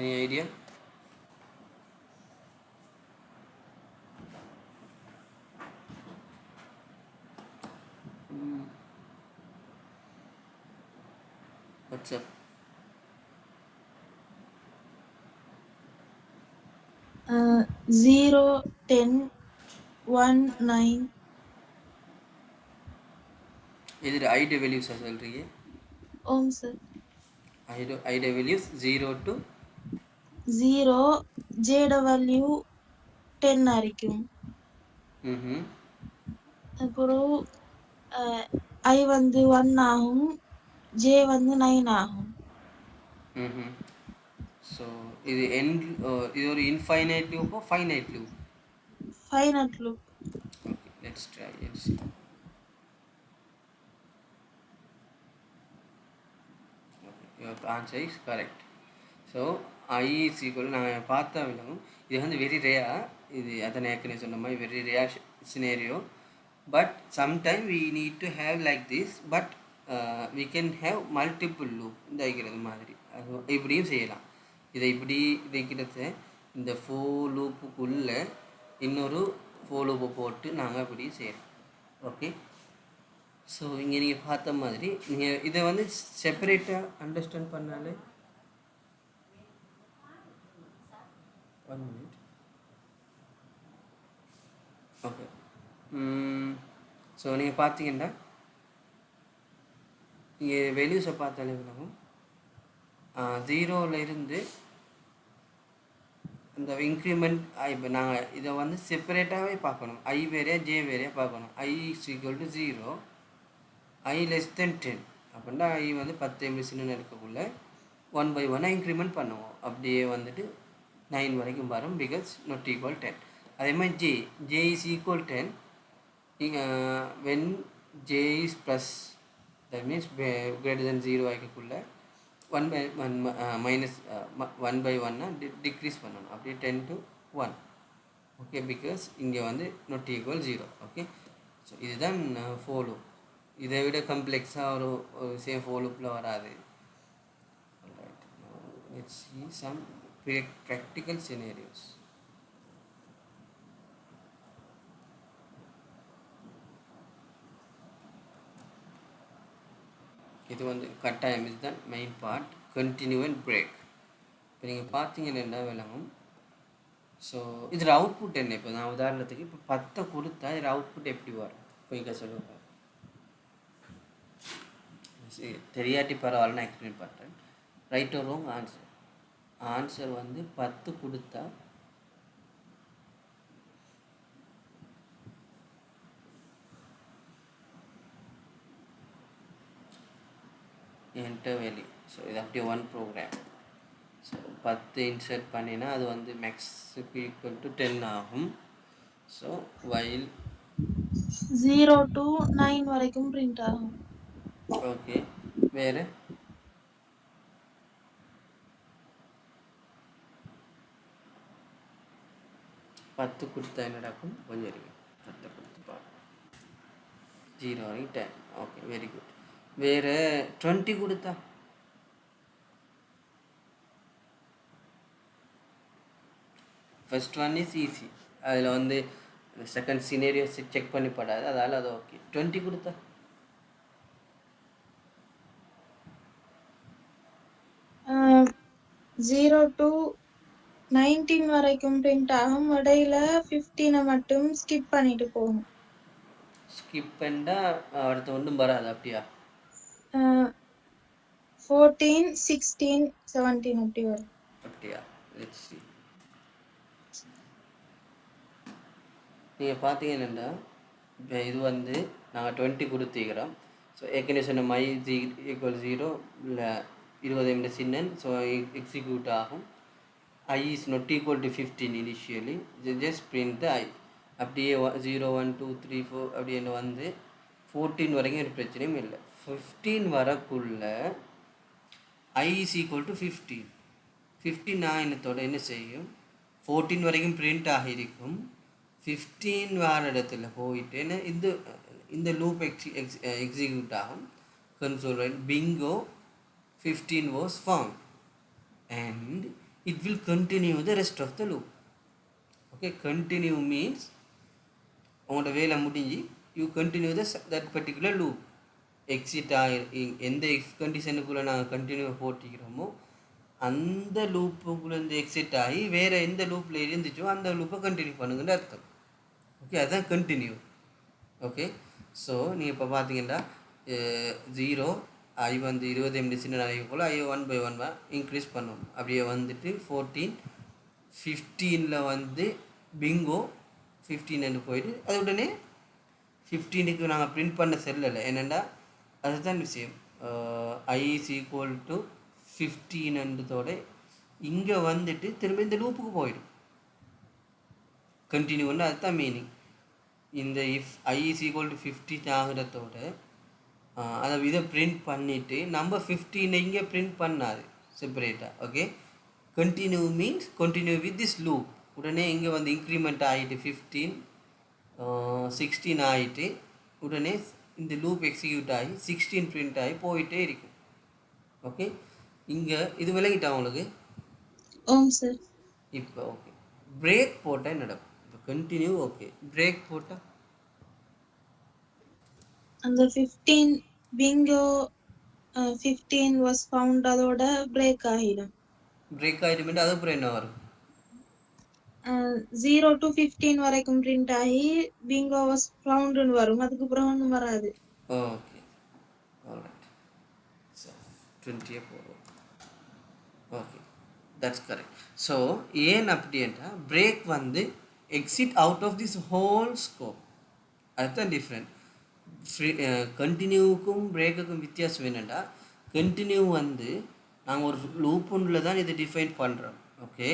[SPEAKER 1] Any idea? What's up?
[SPEAKER 2] 0, 10, 1, 9.
[SPEAKER 1] இதில் ஐடியா வேல்யூஸாக சொல்கிறீங்க?
[SPEAKER 2] ஆம் சார்.
[SPEAKER 1] ஐடியா வேல்யூஸ் 0 to
[SPEAKER 2] 0, ஜேட வேல்யூ 10 ஆയിരിക്കും. அப்புறம் I வந்து 1 ஆகும், J வந்து 9 ஆகும்.
[SPEAKER 1] ஸோ இது இது ஒரு இன்ஃபைனைட் லூப்போ finite loop?
[SPEAKER 2] Finite loop.
[SPEAKER 1] Okay, let's try and see. Your answer is correct. So I is equal, நாங்கள் பார்த்தா விளங்கும், இது வந்து வெரி ரேர். இது அதை ஏற்கனவே சொன்ன மாதிரி very rare scenario. But sometime we need to have like this, but we can have multiple loop. இந்த வைக்கிறது மாதிரி அது இப்படியும் செய்யலாம். இதை இப்படி வைக்கிறது, இந்த ஃபோர் லூப்புக்குள்ளே இன்னொரு ஃபோர் லூப்பை போட்டு நாங்கள் இப்படி செய்யலாம். ஓகே, ஸோ இங்கே நீங்கள் பார்த்த மாதிரி நீங்கள் இதை வந்து செப்பரேட்டாக அண்டர்ஸ்டாண்ட் பண்ணாலே 1 minute. ஓகே, ஸோ நீங்கள் பார்த்தீங்கன்னா இங்கே வேல்யூஸை பார்த்தாலே விளங்கும். 0ல் இருந்து அந்த இன்க்ரிமெண்ட் இப்போ நாங்கள் இதை வந்து செப்பரேட்டாகவே பார்க்கணும். I வேறையா ஜே வேறையா பார்க்கணும். I is equal to 0, I less than 10 அப்படின்னா I வந்து 10 மிஷின்னு இருக்கக்குள்ள 1 by 1 இன்க்ரிமெண்ட் பண்ணுவோம். அப்படியே வந்துட்டு 9 வரைக்கும் வரும், பிகாஸ் not equal 10. அதே மாதிரி j is equal 10 when j is plus, that means greater than 0 ஆகிக்கக்குள்ள 1 by 1 minus 1 by 1 டிக்ரீஸ் பண்ணணும். அப்படியே 10 to 1. ஓகே, பிகாஸ் இங்கே வந்து not equal 0. ஓகே, ஸோ இதுதான் for loop. இதை விட கம்ப்ளெக்ஸாக ஒரு விஷயம் for loopல வராது. Alright, now let's see some practical scenarios. இது வந்து கட்டாயம், இதுதான் main part, continue and break. இப்போ நீங்கள் பார்த்தீங்கன்னா என்ன விளங்கும். ஸோ இதில் அவுட்புட் என்ன? இப்போ நான் உதாரணத்துக்கு இப்போ 10 கொடுத்தா இதில் அவுட்புட் எப்படி வரும்? இப்போ இங்கே சொல்லுங்கள். தெரியாட்டி பரவாயில்ல, நான் எக்ஸ்பிளைன் பண்ணுறேன். Right or wrong answer. Answer வந்து 10 கொடுத்தா என்டர் வேல்யூ. ஸோ இது அப்படியே ஒன் ப்ரோக்ராம். ஸோ 10 இன்சர்ட் பண்ணினா அது வந்து மேக்ஸுக்கு ஈக்குவல் டு 10 ஆகும். ஸோ வைல்
[SPEAKER 2] 0 to 9 வரைக்கும் பிரிண்ட் ஆகும்.
[SPEAKER 1] ஓகே. வேறு 10 கொடுத்தா என்ன நடக்கும்? கொஞ்சம் இருக்கு. 10 கொடுத்து பார்ப்போம். 0 வரைக்கும் 10. Okay, very good. வேறு 20 கொடுத்தா? First one is easy. அதில் வந்து செகண்ட் சினேரியோ செக் பண்ணி படாது, அதால் அது ஓகே. 20 கொடுத்தா?
[SPEAKER 2] ஜீரோ டு 19 வரைக்கும் பிரிண்ட் ஆகும். இடையில 15 மட்டும் ஸ்கிப் பண்ணிட்டு போகும்.
[SPEAKER 1] ஸ்கிப் பண்ணால் அடுத்த ஒன்றும் வராது, அப்படியா?
[SPEAKER 2] 14, 16, 17 அப்படி வரும்.
[SPEAKER 1] அப்படியா? Let's see. நீங்கள் பார்த்தீங்கன்னா இப்போ இது வந்து நாங்கள் 20 கொடுத்துக்கிறோம். ஸோ ஏற்கனவே சொன்ன மை ஈக்குவல் 0 இல்லை 20 மினிட் சின்னன். ஸோ எக்ஸிக்யூட் ஆகும். I is not equal to 15 initially. Just print the I. அப்படியே 0 1 2 3 4 அப்படின்னு வந்து 14 வரைக்கும் ஒரு பிரச்சனையும் இல்லை. 15 வரக்குள்ள I is equal to 15. 15 ஆயினத்தோட என்ன செய்யும்? 14 வரைக்கும் பிரிண்ட் ஆகியிருக்கும். 15 வர இடத்துல போயிட்டு இந்த லூப் எக்ஸிக்யூட் ஆகும். Console right bingo 15 was found and it will continue the rest of the loop. Okay, continue means உங்களோட வேலை முடிஞ்சு you continue that particular loop. Exit எந்த கண்டிஷனுக்குள்ளே நாங்கள் கண்டினியூ போட்டிக்கிறோமோ அந்த லூப்புக்குள்ளேருந்து எக்ஸிட் ஆகி வேறு எந்த லூப்பில் இருந்துச்சோ அந்த லூப்பை கண்டினியூ பண்ணுங்கன்னு அர்த்தம். ஓகே, அதுதான் கண்டினியூ. ஓகே, ஸோ நீங்கள் இப்போ பார்த்தீங்கன்னா 0 ஐ வந்து 20 மினிட் சின்ன நாளைக்கு போல் ஐ 1 by 1 இன்க்ரீஸ் பண்ணுவோம். அப்படியே வந்துட்டு 14 15 வந்து பிங்கோ 15 போயிட்டு அது உடனே 15க்கு நாங்கள் பிரிண்ட் பண்ண செல்லலை. என்னென்னா அதுதான் விஷயம். ஐ இஸ் ஈக்குவல் டு 15 இங்கே வந்துட்டு திரும்ப இந்த லூப்புக்கு போயிடும். கண்டினியூன்னு அதுதான் மீனிங். இந்த if I is equal to 15 ஆகிறதோட அதை இதை பிரிண்ட் பண்ணிவிட்டு நம்ம 15 இங்கே பிரிண்ட் பண்ணாது செப்பரேட்டாக. Okay, continue means continue with this loop. உடனே இங்கே வந்து இன்க்ரிமெண்ட் ஆகிட்டு 15 16 ஆகிட்டு உடனே இந்த லூப் எக்ஸிக்யூட் ஆகி 16 பிரிண்ட் ஆகி போயிட்டே இருக்கும். ஓகே, இங்கே இது விளங்கிட்டா உங்களுக்கு?
[SPEAKER 2] சார்.
[SPEAKER 1] இப்போ ஓகே, பிரேக் போட்டால் என்ன நடக்கும்? இப்போ கண்டினியூ ஓகே, பிரேக் போட்டால்
[SPEAKER 2] அந்த 15 பிங்கோ 15 was found அதோட பிரேக் ஆகிடும்.
[SPEAKER 1] பிரேக் ஆகிடும். அதுக்கப்புறம் என்ன வரும்?
[SPEAKER 2] 0 to 15 வரைக்கும் பிரிண்ட் ஆகி பிங்கோ was found வரும். அதுக்கப்புறம் ஒன்றும் வராது.
[SPEAKER 1] Okay, alright. ஸோ 20 போடுவோம். Okay, that's correct. ஸோ ஏன் அப்படின்ட்டா பிரேக் வந்து exit out of this whole scope. அதுதான் டிஃப்ரெண்ட். கண்டினியூவுக்கும் பிரேக்குக்கும் வித்தியாசம் என்னென்னா கண்டினியூ வந்து நாங்கள் ஒரு லூப்புன்னில் தான் இதை டிஃபைன் பண்ணுறோம். ஓகே,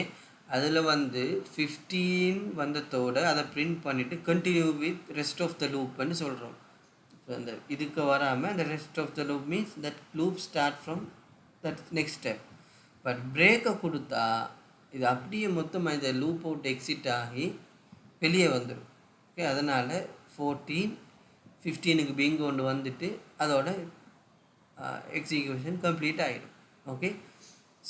[SPEAKER 1] அதில் வந்து 15 வந்ததோட அதை பிரிண்ட் பண்ணிவிட்டு continue with rest of the லூப்னு சொல்கிறோம். இப்போ அந்த இதுக்கு வராமல் அந்த rest of the loop means that loop start from that next step. But பிரேக்கை கொடுத்தா இது அப்படியே மொத்தமாக இந்த லூப் அவுட் எக்ஸிட் ஆகி வெளியே வந்துடும். ஓகே, அதனால் 14 15க்கு பிங் கொண்டு வந்துட்டு அதோட எக்ஸிக்யூஷன் கம்ப்ளீட் ஆகிடும். ஓகே,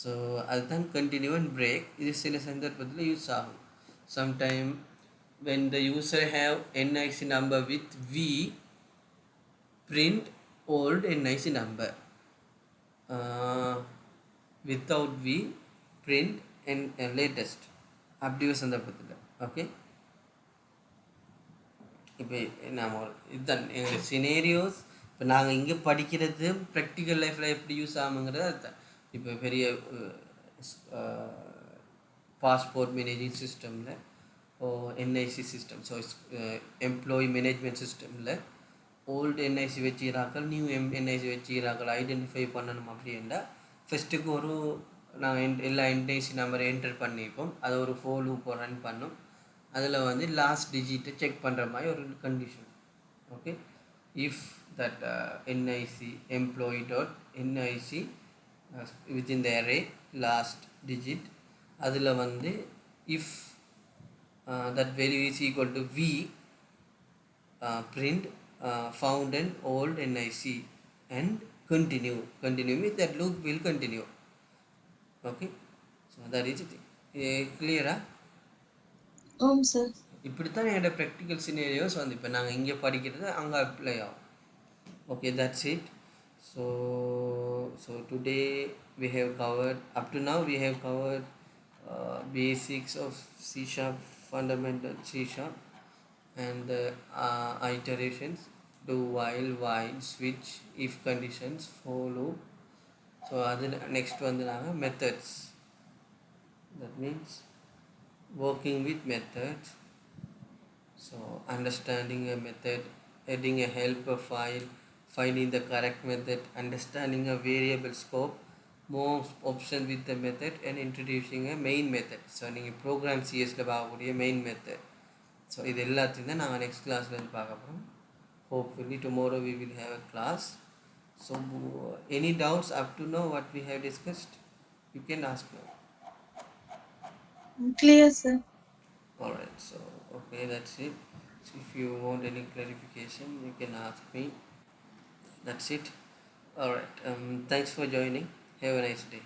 [SPEAKER 1] ஸோ அதுதான் கண்டினியூ அண்ட் பிரேக். இது சில சந்தர்ப்பத்தில் யூஸ் ஆகும். Sometime when the user have NIC number with V, print old NIC number. uh, without v print and latest அப்படி ஒரு சந்தர்ப்பத்தில் ஓகே. இப்போ நம்ம இதுதான் எங்கள் சினேரியோஸ். இப்போ நாங்கள் இங்கே படிக்கிறது ப்ராக்டிக்கல் லைஃப்பில் எப்படி யூஸ் ஆகுங்கிறது அதுதான். இப்போ பெரிய பாஸ்போர்ட் மேனேஜிங் சிஸ்டமில் NIC system, so employee management சிஸ்டமில் ஓல்டு என்ஐசி வச்சுக்கிறாக்கள் நியூ என்ஐசி வச்சுக்கிறாக்கள் ஐடென்டிஃபை பண்ணணும் அப்படின்னா ஃபஸ்ட்டுக்கு ஒரு நாங்கள் எல்லா என்ஐசி நம்பரை என்டர் பண்ணிப்போம். அதை ஒரு ஃபோர் லூப் ரன் பண்ணும். அதில் வந்து லாஸ்ட் டிஜிட்டை செக் பண்ணுற மாதிரி ஒரு condition. Okay, if that NIC employee dot NIC within the array last digit, அதில் வந்து if that value is equal to v print found an old NIC and continue means that loop will continue. Okay, so that is it. Clear?
[SPEAKER 2] ஓம் sir.
[SPEAKER 1] இப்படித்தான் என்னோட practical சினேரியோஸ் வந்து இப்போ நாங்கள் இங்கே படிக்கிறது அங்கே அப்ளை ஆகும். Okay, that's it. So today we have covered, up to now we have covered basics of C#, fundamental C#, and iterations, do, while, switch, if conditions, for loop. So other next one methods. That means working with methods. So understanding a method, adding a helper file, finding the correct method, understanding a variable scope, more options with the method, and introducing a main method. So நீங்கள் program சிஎஸில் பார்க்கக்கூடிய main method. So இது எல்லாத்தையும் தான் நாங்கள் next கிளாஸ்லேருந்து பார்க்க போகிறோம். Hopefully tomorrow we will have a class. So any doubts up to now what we have discussed, you can ask now.
[SPEAKER 2] Clear, sir.
[SPEAKER 1] Alright, so okay, that's it. So if you want any clarification, you can ask me. That's it. Alright, thanks for joining. Have a nice day.